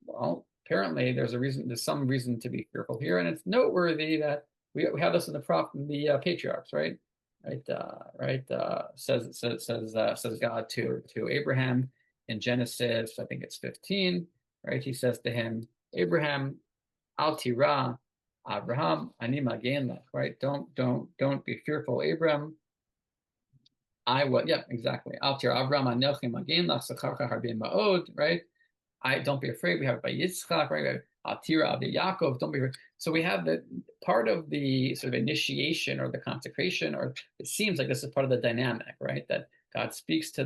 Well, apparently there's some reason to be fearful here, and it's noteworthy that we have this in the patriarchs, right? Says God to Abraham in Genesis, I think it's 15, right? He says to him, Abraham, al tira, Abraham, ani magen lech, right? Don't be fearful, Abraham. I will, yeah, exactly. Al tira, Abraham, anochi magen lech, zacharcha harbim ma'od, right? Don't be afraid. We have it by Yitzchak, right? Al tira, Abdi Yaakov, don't be afraid. So we have the part of the sort of initiation or the consecration, or it seems like this is part of the dynamic, right? That God speaks to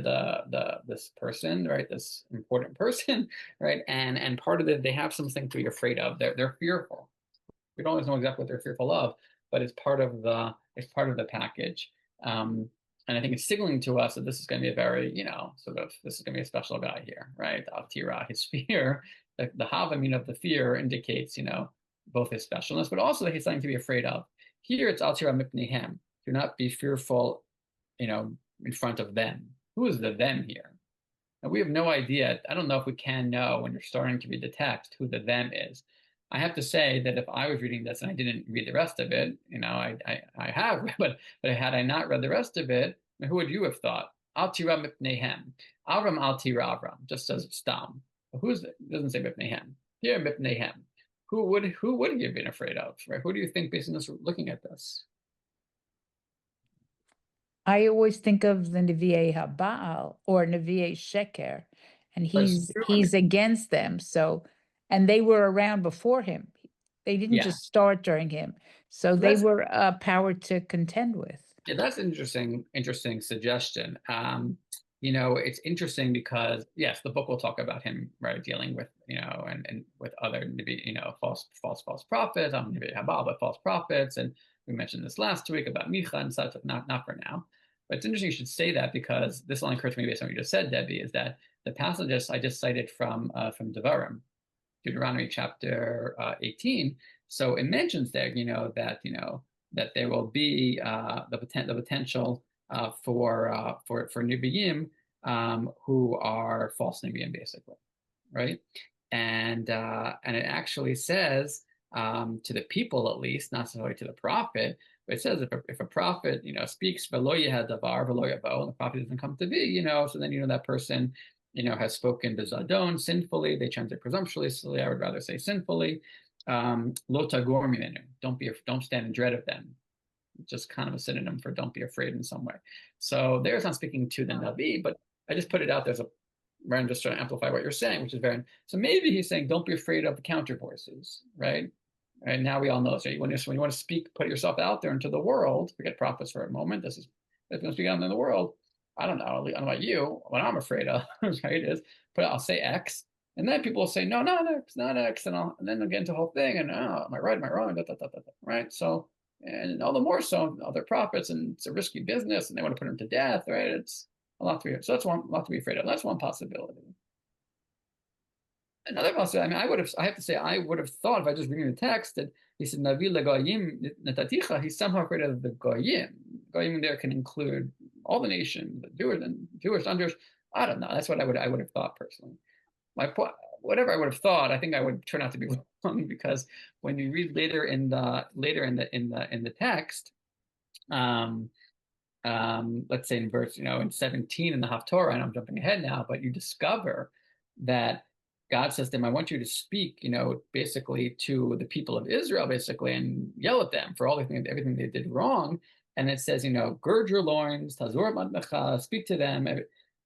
this person, right? This important person, right? And part of it, they have something to be afraid of. They're fearful. We don't always know exactly what they're fearful of, but it's part of the package. And I think it's signaling to us that this is going to be a very, this is going to be a special guy here, right? Al-Tira, his fear, the Havamina of the fear indicates, both his specialness, but also that he's something to be afraid of. Here it's Al-Tira mipnehem. Do not be fearful, in front of them. Who is the them here? And we have no idea. I don't know if we can know when you're starting to read the text who the them is. I have to say that if I was reading this and I didn't read the rest of it, I have, but had I not read the rest of it, who would you have thought? Al tira mipnehem. Avram al tira Avram, just says stam. Who's it? Doesn't say mipnehem. Here mipnehem. Who would he have been afraid of? Right? Who do you think, based on this, looking at this? I always think of the Nevi'e Haba'al or Nevi'e Sheker, and he's against them. So, and they were around before him. They didn't just start during him. So they were a power to contend with. Yeah, that's an interesting suggestion. It's interesting because yes, the book will talk about him, right, dealing with, and with other, false prophets, but false prophets, and we mentioned this last week about Micha and such. Not for now, but it's interesting you should say that, because this only occurred to me based on what you just said, Debbie, is that the passages I just cited from Devarim, Deuteronomy chapter 18. So it mentions there, that there will be the potential for Nevi'im who are false Nevi'im, basically, right? And it actually says to the people, at least, not necessarily to the prophet, but it says if a prophet speaks v'lo yeh davar v'lo yavo, and the prophet doesn't come to be, so then that person has spoken bezadon, sinfully. They translate presumptuously. I would rather say sinfully. Lo tagor mimenu. Don't stand in dread of them. Just kind of a synonym for don't be afraid in some way. So there's not speaking to the Navi, but I just put it out there as I'm just trying to amplify what you're saying, which is so maybe he's saying don't be afraid of the counter voices, right? And now we all know, so when you want to speak, put yourself out there into the world, forget prophets for a moment, this is going to speak out in the world. I don't know about you, what I'm afraid of, right, I'll say X, and then people will say, no, not X, and then they'll get into the whole thing, and am I right, am I wrong, right? So, and all the more so other prophets, and it's a risky business, and they want to put them to death, right? It's a lot to be, so that's a lot to be afraid of. That's one possibility. Another possibility, I have to say, I would have thought, if I just reading the text, that he said, Navi legoyim netaticha, he's somehow afraid of the goyim. Goyim there can include all the nations, the Jewish, under. I don't know. That's what I would have thought personally. Whatever I would have thought, I think I would turn out to be wrong, because when you read later in the text, let's say in verse, in 17 in the Haftarah, and I'm jumping ahead now, but you discover that God says to him, I want you to speak, basically to the people of Israel, basically, and yell at them for everything they did wrong. And it says, gird your loins, tazor madmecha, speak to them,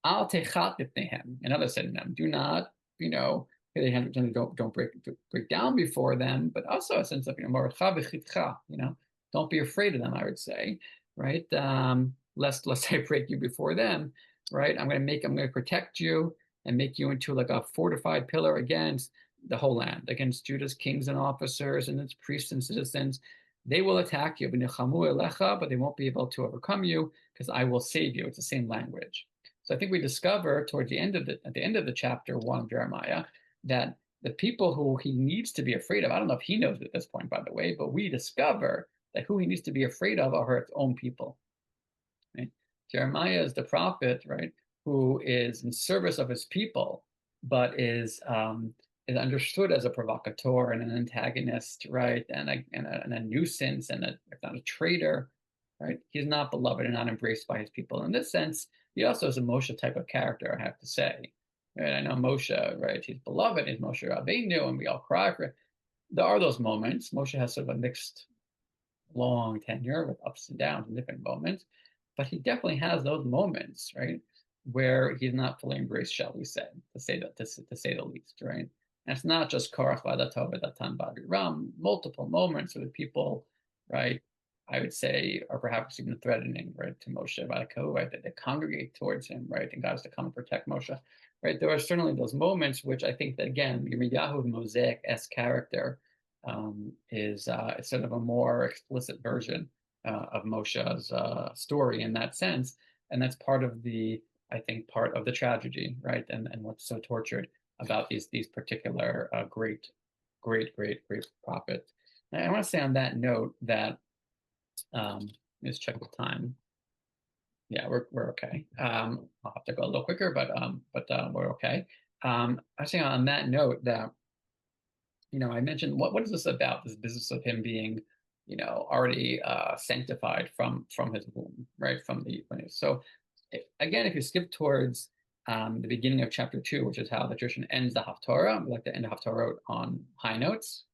al techat b'pneihem. Another synonym, do not, don't break down before them, but also a sense of, don't be afraid of them, I would say, right? Lest I break you before them, right? I'm going to protect you and make you into like a fortified pillar against the whole land, against Judah's kings and officers and its priests and citizens. They will attack you, but they won't be able to overcome you because I will save you. It's the same language. So I think we discover towards the end of the chapter 1 of Jeremiah that the people who he needs to be afraid of, I don't know if he knows at this point, by the way, but we discover that who he needs to be afraid of are his own people. Right? Jeremiah is the prophet, right, who is in service of his people, but is understood as a provocateur and an antagonist, right, and a nuisance and if not a traitor, right? He's not beloved and not embraced by his people. In this sense, he also is a Moshe type of character, I have to say. Right? I know Moshe, right? He's beloved, he's Moshe Rabbeinu, and we all cry for it. There are those moments. Moshe has sort of a mixed, long tenure with ups and downs and different moments, but he definitely has those moments, right, where he's not fully embraced, shall we say, to say the least, right? And it's not just Korach v'Adato v'Datan v'Abiram, multiple moments where the people, right, I would say, are perhaps even threatening, right, to Moshe Rabbeinu, right, that they congregate towards him, right, and God is to come and protect Moshe, right? There are certainly those moments which I think that, again, Yirmiyahu's Mosaic-esque character is sort of a more explicit version of Moshe's story in that sense, and that's part of the, I think, part of the tragedy, right, and what's so tortured about these particular great prophets. And I want to say on that note that let's check the time. Yeah, we're okay. I'll have to go a little quicker, but we're okay. I was saying on that note that, you know, I mentioned what is this about, this business of him being, you know, already sanctified from his womb, right? So again, if you skip towards the beginning of chapter 2, which is how the tradition ends the Haftarah, we like to end the Haftarah on high notes.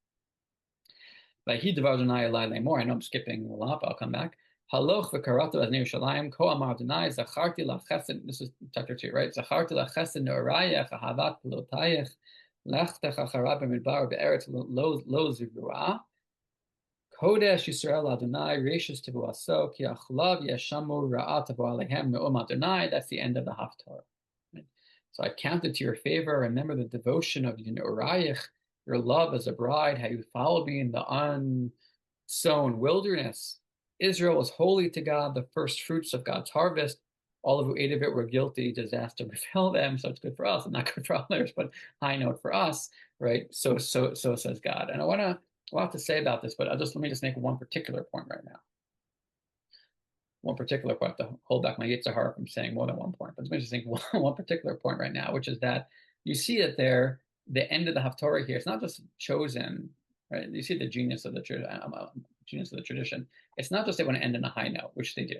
Like he devours an eye more. I know I'm skipping a lot, but I'll come back. Haloch v'karatu as Yerushalayim ko amar Adonai zacharti lachesed. This is chapter 2, right? Zacharti lachesed ne'orayach ahavat pelotayach lechtech acharab b'midbar be'eretz lo zivua. Kodesh Yisrael Adonai reishus tevu aso ki achlav yeshamu ra'at tevu alehem me'om Adonai. That's the end of the Haftarah. Right? So I counted to your favor. Remember the devotion of Uriah, your love as a bride, how you followed me in the unsown wilderness. Israel was holy to God, the first fruits of God's harvest. All who ate of it were guilty. Disaster befell them. So it's good for us and not good for others, but high note for us, right? So says God. And I want to a lot to say about this, but let me just make one particular point right now. One particular point, to hold back my Yetzer Hara from saying more than one point, but let me just think one particular point right now, which is that you see that the end of the Haftarah here, it's not just chosen, right? You see the genius of the tradition. It's not just they want to end in a high note, which they do.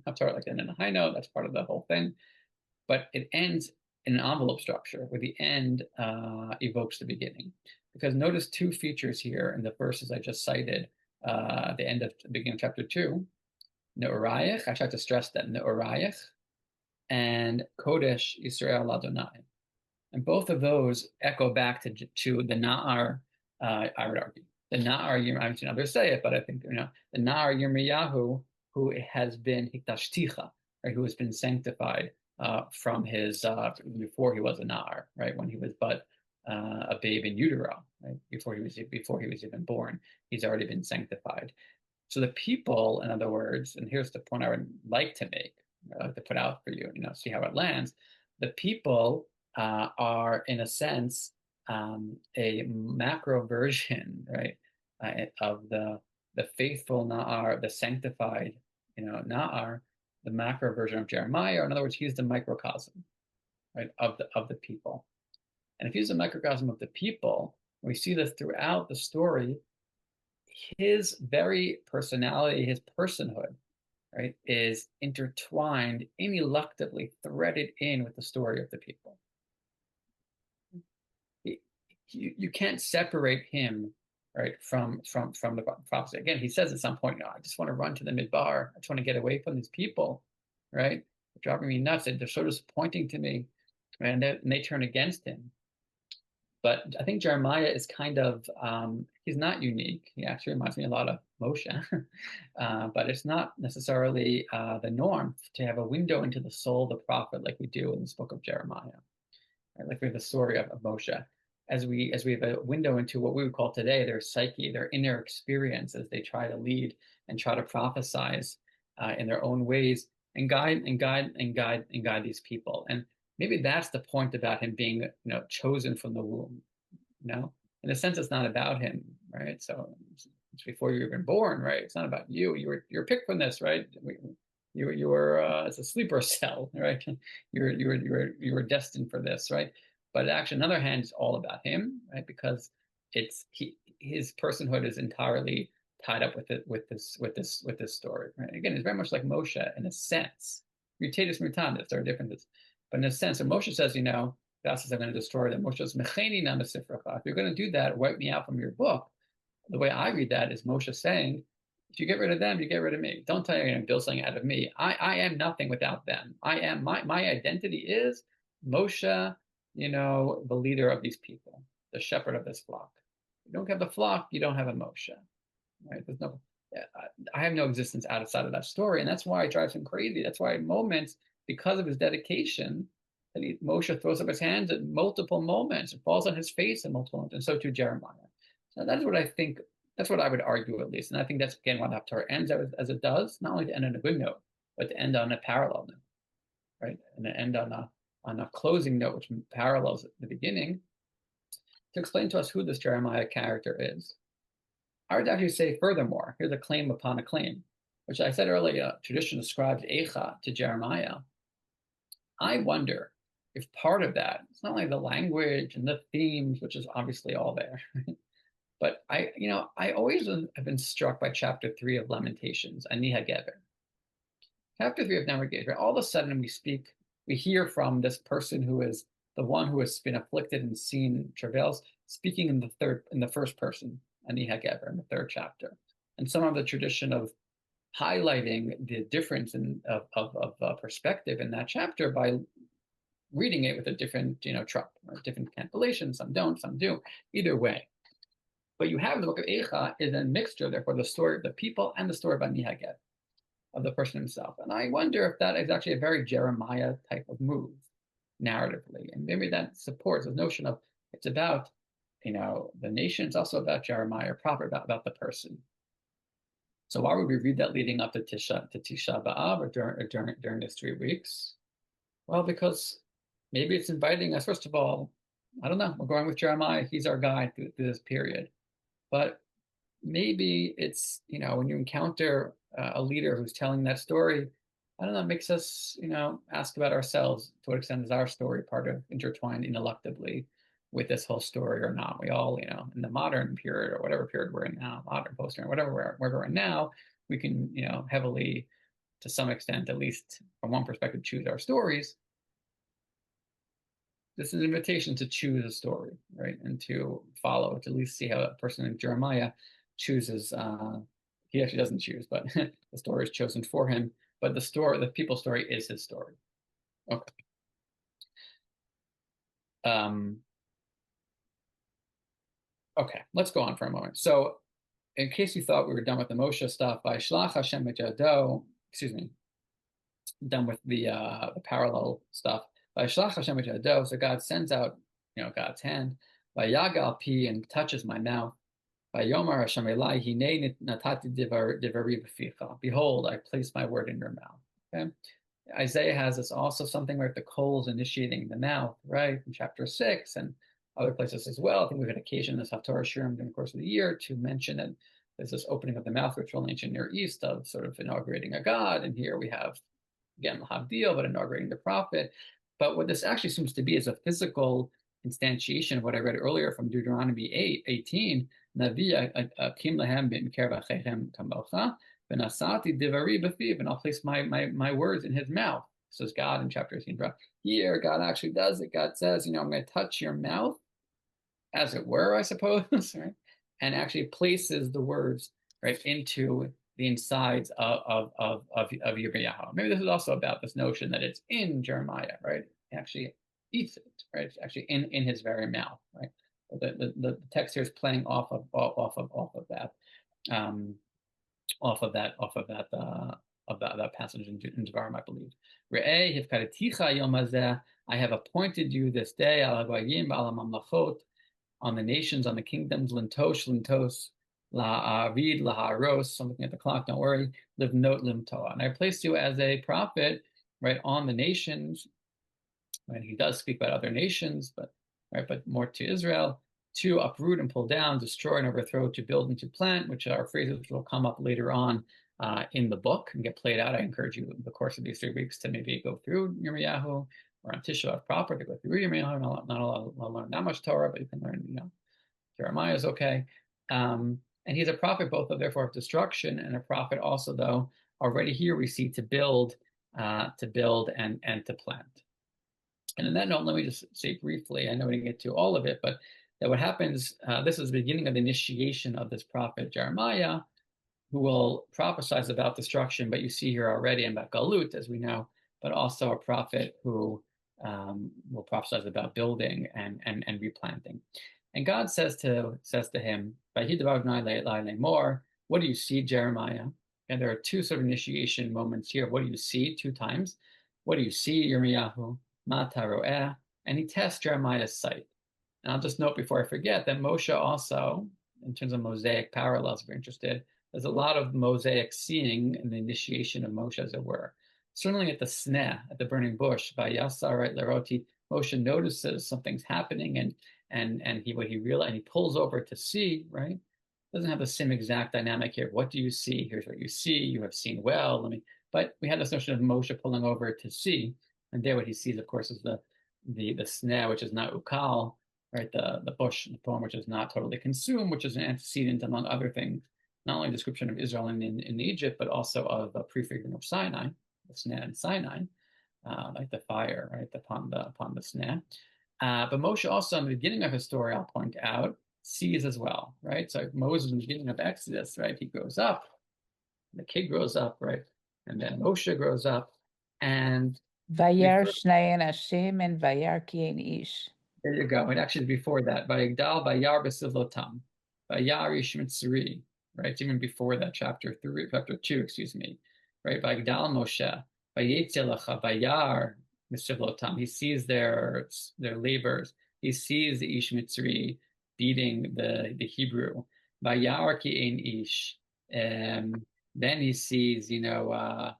Haftarah like to end in a high note, that's part of the whole thing. But it ends in an envelope structure where the end evokes the beginning. Because notice two features here in the verses I just cited, the beginning of chapter 2, Ne'orayach, I tried to stress that, Ne'orayach, and Kodesh Yisrael Adonai. And both of those echo back to the Na'ar, I would argue. The Na'ar, I haven't seen others say it, but I think, you know, the Na'ar Yirmiyahu, who has been Hiktashticha, right, who has been sanctified from his, before he was a Na'ar, right, when he was but a babe in utero, right? Before he was even born, he's already been sanctified. So the people, in other words, and here's the point I would like to make, to put out for you, you know, see how it lands. The people are, in a sense, a macro version, right, of the faithful Na'ar, the sanctified, you know, Na'ar, the macro version of Jeremiah. Or in other words, he's the microcosm, right, of the people. And if he's a microcosm of the people, we see this throughout the story, his very personality, his personhood, right, is intertwined, ineluctably threaded in with the story of the people. You can't separate him, right, from the prophecy. Again, he says at some point, I just want to run to the midbar. I just want to get away from these people, right? They're driving me nuts. They're so disappointing to me, and they turn against him. But I think Jeremiah is kind of, he's not unique. He actually reminds me a lot of Moshe, but it's not necessarily the norm to have a window into the soul of the prophet like we do in this book of Jeremiah, right? Like we have the story of Moshe. as we have a window into what we would call today their psyche, their inner experience, as they try to lead and try to prophesize in their own ways and guide these people. And maybe that's the point about him being, chosen from the womb. In a sense, it's not about him, right? So it's before you were even born, right? It's not about you. You're picked from this, right? You were it's a sleeper cell, right? You were destined for this, right? But actually, on the other hand, it's all about him, right? Because his personhood is entirely tied up with this story, right? Again, it's very much like Moshe in a sense. Mutatis mutandis, there are differences, but in a sense, and Moshe says, God says, I'm going to destroy them. Moshe says, Mecheni na mesifrecha. If you're going to do that, wipe me out from your book. The way I read that is Moshe saying, if you get rid of them, you get rid of me. Don't tell me you're going to build something out of me. I am nothing without them. I am my identity is Moshe, the leader of these people, the shepherd of this flock. If you don't have the flock, you don't have a Moshe. Right? There's no, I have no existence outside of that story, and that's why it drives him crazy. That's why at moments, because of his dedication, that Moshe throws up his hands at multiple moments. It falls on his face at multiple moments, and so too Jeremiah. So that's what I think. That's what I would argue, at least. And I think that's, again, why the Haftarah ends as it does, not only to end on a good note, but to end on a parallel note, right? And to end on a closing note, which parallels the beginning, to explain to us who this Jeremiah character is. I would actually say, furthermore, here's a claim upon a claim, which I said earlier, tradition ascribes Eicha to Jeremiah. I wonder if part of that, it's not only the language and the themes, which is obviously all there, but I always have been struck by chapter 3 of Lamentations, Ani HaGever. Chapter 3 of Lamentations, all of a sudden we hear from this person who is the one who has been afflicted and seen travails, speaking in the first person, Ani HaGever, in the 3rd chapter. And some of the tradition of highlighting the difference of perspective in that chapter by reading it with a different, truck, or different cancellation. Some don't, some do. Either way. But you have the book of Eicha is a mixture, therefore, the story of the people and the story of Ani HaGever, of the person himself. And I wonder if that is actually a very Jeremiah type of move, narratively. And maybe that supports the notion of it's about, the nation. It's also about Jeremiah proper, about the person. So why would we read that leading up to Tisha B'Av or during these 3 weeks? Well, because maybe it's inviting us, first of all, I don't know, we're going with Jeremiah. He's our guide through this period. But maybe it's, when you encounter a leader who's telling that story, I don't know, it makes us, ask about ourselves. To what extent is our story part of intertwined ineluctably with this whole story or not? We all, in the modern period or whatever period we're in now, modern, post-modern, whatever we're in now, we can, heavily, to some extent, at least from one perspective, choose our stories. This is an invitation to choose a story, right? And to follow, to at least see how a person in Jeremiah chooses. He actually doesn't choose, but the story is chosen for him. But the people's story is his story. Okay. Okay, let's go on for a moment. So, in case you thought we were done with the Moshe stuff, by Shlach Hashem et Yado, done with the parallel stuff. By Shlach Hashem et Yado, so God sends out, God's hand. By Yagal Pi, and touches my mouth. By Yomar Hashem Elai, Hinei natati divari b'ficha. Behold, I place my word in your mouth. Okay. Isaiah has this also something where the coals initiating the mouth, right? In chapter 6 and other places as well. I think we've had occasion in this Haftarah Shurim during the course of the year to mention that there's this opening of the mouth ritual in ancient Near East of sort of inaugurating a god. And here we have, again, Havdil, but inaugurating the prophet. But what this actually seems to be is a physical instantiation of what I read earlier from Deuteronomy 18. Navi akim lahem b'mker v'achechem kamocha, v'nasati divari b'fiv, and I'll place my words in his mouth. Says God in chapter 18. Here, God actually does it. God says, I'm going to touch your mouth, as it were, I suppose, right? And actually places the words right into the insides of Yirmiyahu. Maybe this is also about this notion that it's in Jeremiah, right? He actually eats it, right? It's actually in his very mouth, right? The text here is playing off of that passage in Devarim, I believe. I have appointed you this day, on the nations, on the kingdoms, lintos, la'arid, la'aros. I'm looking at the clock, don't worry, livnot limtoa. And I placed you as a prophet, right, on the nations. Right? He does speak about other nations, but more to Israel, to uproot and pull down, destroy and overthrow, to build and to plant, which are phrases which will come up later on in the book and get played out. I encourage you in the course of these 3 weeks to maybe go through Yirmiyahu, or on Tisha B'Av proper to go through Yirmiyahu. Not a lot, learn that much Torah, but you can learn, Jeremiah is okay. And he's a prophet both of therefore of destruction and a prophet also, though, already here we see to build and to plant. And in that note, let me just say briefly, I know we didn't get to all of it, but that what happens, this is the beginning of the initiation of this prophet Jeremiah, who will prophesy about destruction, but you see here already about Galut, as we know, but also a prophet who will prophesy about building and replanting. And God says to him, what do you see, Jeremiah? And there are 2 sort of initiation moments here. What do you see? 2 times. What do you see, Yirmiyahu? And he tests Jeremiah's sight. And I'll just note before I forget that Moshe also, in terms of Mosaic parallels, if you're interested, there's a lot of Mosaic seeing in the initiation of Moshe, as it were. Certainly at the sneh, at the burning bush, by Yasar, right, Leroti, Moshe notices something's happening, and he pulls over to see, right? Doesn't have the same exact dynamic here. What do you see? Here's what you see. You have seen well. But we have this notion of Moshe pulling over to see. And there, what he sees, of course, is the sneh, which is not ukal, right? The bush, the thorn, which is not totally consumed, which is an antecedent, among other things, not only a description of Israel in Egypt, but also of a prefiguring of Sinai, the sneh in Sinai, like the fire, right, upon the sneh. But Moshe also, in the beginning of his story, I'll point out, sees as well, right? So Moses, in the beginning of Exodus, right, he grows up, the kid grows up, right, and then Moshe grows up, and Vayar Shnayan Hashem and Vayar Kien Ish. There you go. And actually before that, Vayigdal Vayar B'Sivlotam, Vayar Ish Mitzri, right? Even before that, chapter 2, excuse me, right? Vayigdal Moshe, Vayetzielacha, Vayar B'Sivlotam. He sees their labors. He sees the Ish Mitzri beating the Hebrew. Vayar Ki Ein Ish. Then he sees, et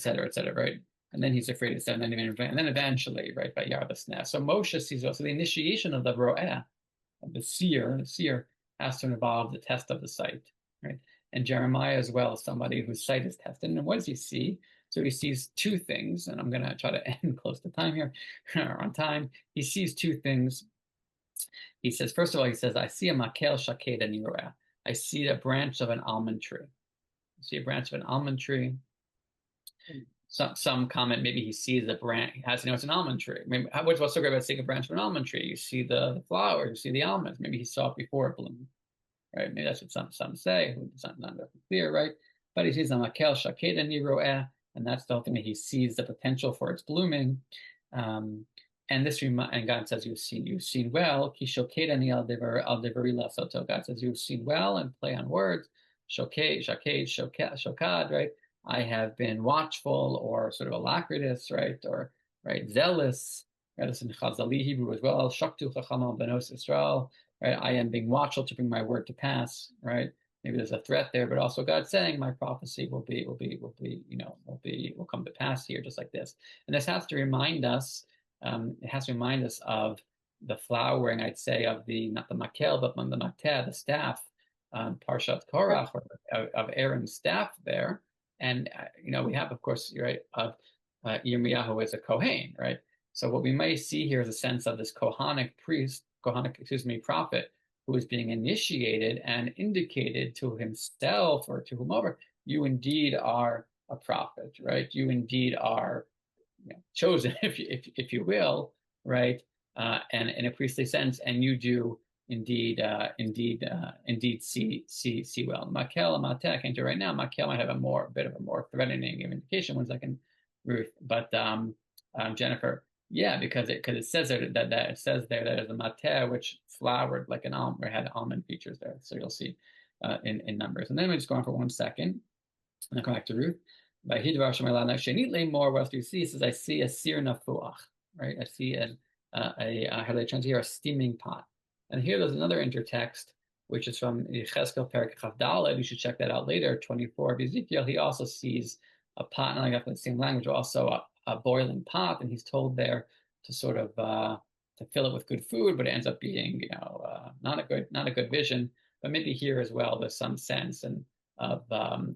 cetera, right? And then he's afraid to stand, and then eventually, right, by Yar the sneh. So Moshe sees also the initiation of the ro'eh, of the seer. The seer has to involve the test of the sight, right? And Jeremiah as well is somebody whose sight is tested. And what does he see? So he sees 2 things, and I'm going to try to end close to time here, on time. He sees 2 things. He says, first of all, I see a makel shaked and ro'eh. I see a branch of an almond tree. I see a branch of an almond tree. Some comment, maybe he sees the branch, he has to know it's an almond tree. Maybe, what's so great about seeing a branch of an almond tree? You see the flower, you see the almonds. Maybe he saw it before it bloomed, right? Maybe that's what some say. It's not clear, right? But he sees a makel shaked and ro'eh, and that's the whole thing, that he sees the potential for its blooming. And God says, you've seen well. Ki shoked ani al devari lasoto. God says, you've seen well, and play on words. Shokad, right? I have been watchful, or sort of alacritous, right? Or right, zealous. Right? It's in Chazali Hebrew as well. Shaktu chachama benos Israel. Right? I am being watchful to bring my word to pass. Right? Maybe there's a threat there, but also God saying my prophecy will come to pass here, just like this. And this has to remind us. It has to remind us of the flowering, I'd say, of not the makel, but the mateh, the staff, Parshat Korach, of Aaron's staff there. And we have, of course, right, of Yirmiyahu as a Kohen, right? So what we may see here is a sense of this prophet, who is being initiated and indicated to himself or to whomever, you indeed are a prophet, right? You indeed are chosen, if you will, right? And in a priestly sense, and you do indeed see well. Makel, Matek, into right now, Makel might have a bit of a more threatening indication. 1 second, Ruth. But Jennifer, yeah, because it says there that it says there that there's a Mateh which flowered like an almond, or had almond features there. So you'll see in numbers. And then we just go on for 1 second, and then come back to Ruth. By Hidvar Shemayla Shenit more, what else do you see? He says, I see a sir nafuach, right? I see how they translate here, a steaming pot. And here there's another intertext, which is from Yechezkel Perek Chaf Daled. You should check that out later. 24 of Ezekiel. He also sees a pot, not exactly the same language, also a boiling pot, and he's told there to sort of to fill it with good food, but it ends up being, not a good vision. But maybe here as well, there's some sense and of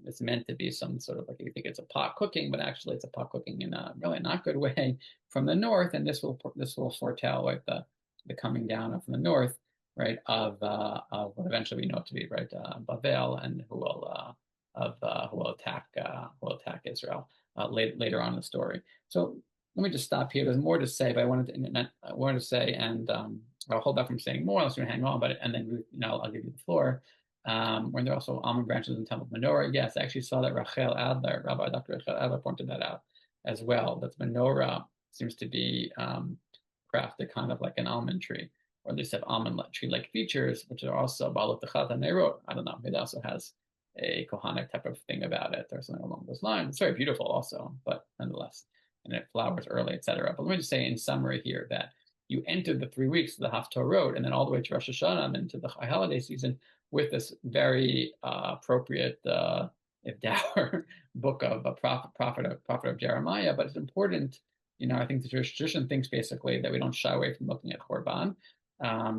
it's meant to be some sort of like, you think it's a pot cooking, but actually it's a pot cooking in a really not good way from the north, and this will foretell like the coming down from the north, right, of what eventually we know to be, right, Bavel, and who will attack Israel later on in the story. So let me just stop here. There's more to say, but I wanted to say, and I'll hold back from saying more unless you hang on, and then I'll give you the floor. When there are also almond branches in the Temple of Menorah. Yes, I actually saw that Rabbi Dr. Rachel Adler pointed that out as well. That the menorah seems to be crafted kind of like an almond tree, or at least have almond tree-like features, which are also Balut Techat and Neirot. I don't know, it also has a Kohanic type of thing about it, or something along those lines. It's very beautiful also, but nonetheless, and it flowers early, etc. But let me just say in summary here that you entered the 3 weeks of the Haftarah and then all the way to Rosh Hashanah and into the holiday season with this very appropriate, if dour, book of a prophet of Jeremiah. But it's important, I think the Jewish tradition thinks basically that we don't shy away from looking at Korban.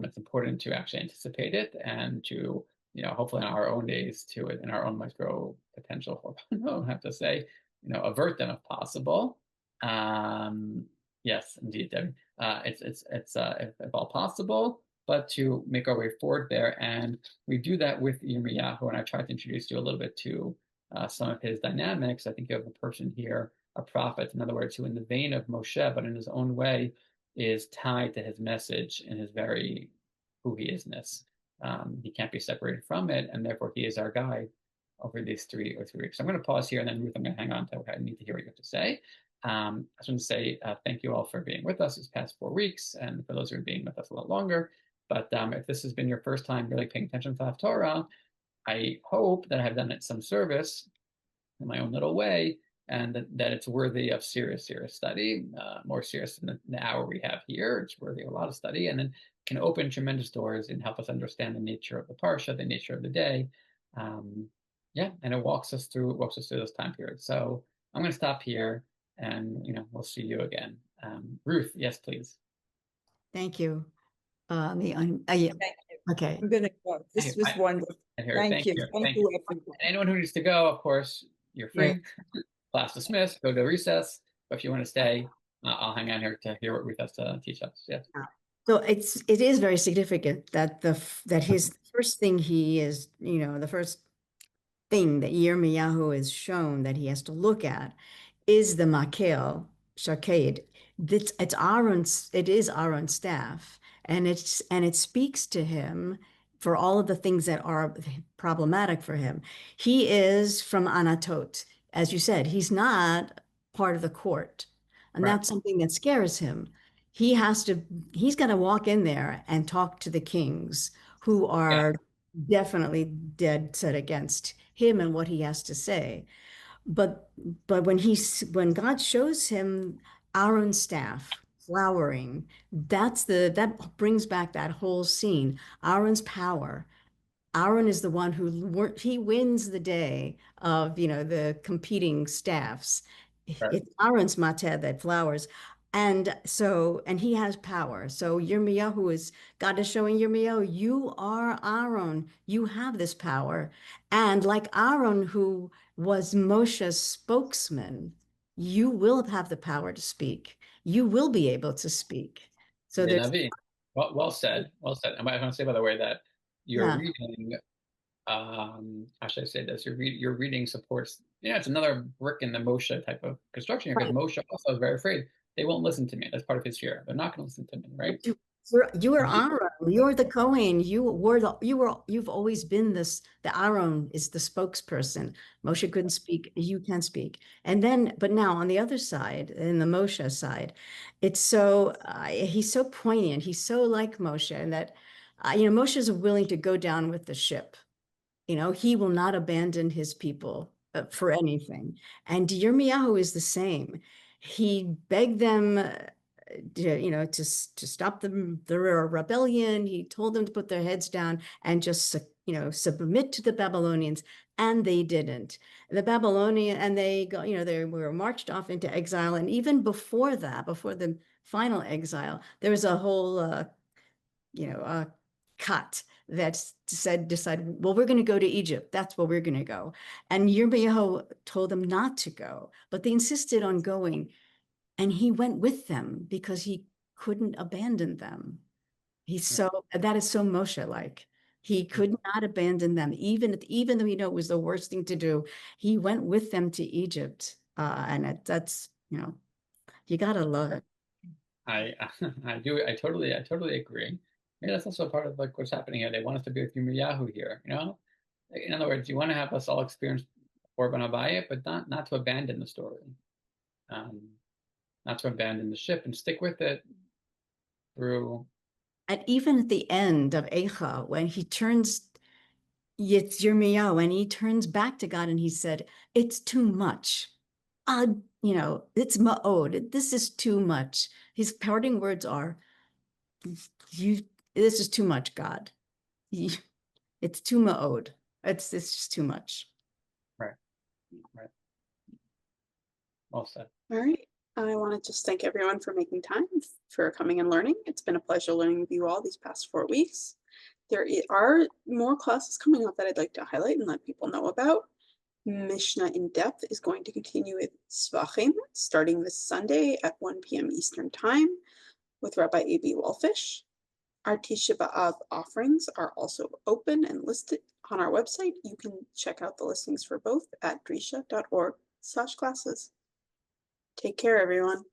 It's important to actually anticipate it and to, hopefully in our own days to it, in our own micro potential Korban, I don't have to say, avert them if possible. Yes, indeed, Debbie. It's if all possible, but to make our way forward there. And we do that with Yirmiyahu, and I tried to introduce you a little bit to some of his dynamics. I think you have a person here, a prophet, in other words, who in the vein of Moshe, but in his own way, is tied to his message and his very who he isness. He can't be separated from it, and therefore he is our guide over these 3 weeks. So I'm going to pause here, and then Ruth, I'm going to hang on to what I need to hear what you have to say. I just want to say thank you all for being with us these past 4 weeks, and for those who are being with us a lot longer. But if this has been your first time really paying attention to Haftarah, I hope that I have done it some service in my own little way, and that it's worthy of serious study, more serious than the hour we have here. It's worthy of a lot of study, and then can open tremendous doors and help us understand the nature of the parsha, the nature of the day. And it walks us through those time periods. So I'm going to stop here, and we'll see you again. Ruth, yes, please. Thank you. Thank you. Okay. I'm going to go. This was wonderful. Thank you. Thank you, everyone. Anyone who needs to go, of course, you're free. Yeah. Class dismissed. Go to recess. But if you want to stay, I'll hang on here to hear what Ruth has to teach us. Yes. So it is very significant that his first thing the first thing that Yirmiyahu is shown that he has to look at is the Makel Shaked. It is Aaron's staff, and it speaks to him for all of the things that are problematic for him. He is from Anatot, as you said. He's not part of the court, and that's something that scares him. He's got to walk in there and talk to the kings who are definitely dead set against him and what he has to say. But when God shows him Aaron's staff flowering, that brings back that whole scene. Aaron's power. Aaron is the one he wins the day of the competing staffs. Right. It's Aaron's mateh that flowers. And he has power. So God is showing Yirmiyahu, you are Aaron. You have this power. And like Aaron, who was Moshe's spokesman, you will have the power to speak. You will be able to speak. So there's well said. And I want to say, by the way, that you're reading, how should I say this? Your reading supports, it's another brick in the Moshe type of construction here, because Moshe also is very afraid. They won't listen to me. That's part of his fear. They're not going to listen to me, right? You are Aaron. You're the Kohen. You've always been this. The Aaron is the spokesperson. Moshe couldn't speak. You can speak. But now on the other side, in the Moshe side, it's so he's so poignant. He's so like Moshe, and that Moshe is willing to go down with the ship. He will not abandon his people for anything. And Yirmiyahu is the same. He begged them to stop the rebellion. He told them to put their heads down and just, submit to the Babylonians, and they didn't. And they go, they were marched off into exile. And even before that, before the final exile, there was a whole, cut that decided, well, we're going to go to Egypt. That's where we're going to go. And Yirmiyahu told them not to go, but they insisted on going. And he went with them because he couldn't abandon them. That is so Moshe-like. He could not abandon them, even though it was the worst thing to do. He went with them to Egypt. And that's, you gotta love it. I totally agree. Maybe that's also part of like what's happening here. They want us to be with Yirmiyahu here, In other words, you want to have us all experience Korban Abayit, but not to abandon the story. Not to abandon the ship and stick with it through. And even at the end of Eicha, when he turns, it's Yirmiyahu, when he turns back to God and he said, it's too much. It's ma'od. This is too much. His parting words are, this is too much, God. It's too ma'od. It's just too much. Right. Well said. All right. I want to just thank everyone for making time for coming and learning. It's been a pleasure learning with you all these past 4 weeks. There are more classes coming up that I'd like to highlight and let people know about. Mishnah in Depth is going to continue with Svachim starting this Sunday at 1 p.m. Eastern Time with Rabbi A.B. Wolfish. Our Tisha B'Av offerings are also open and listed on our website. You can check out the listings for both at drisha.org/classes. Take care, everyone.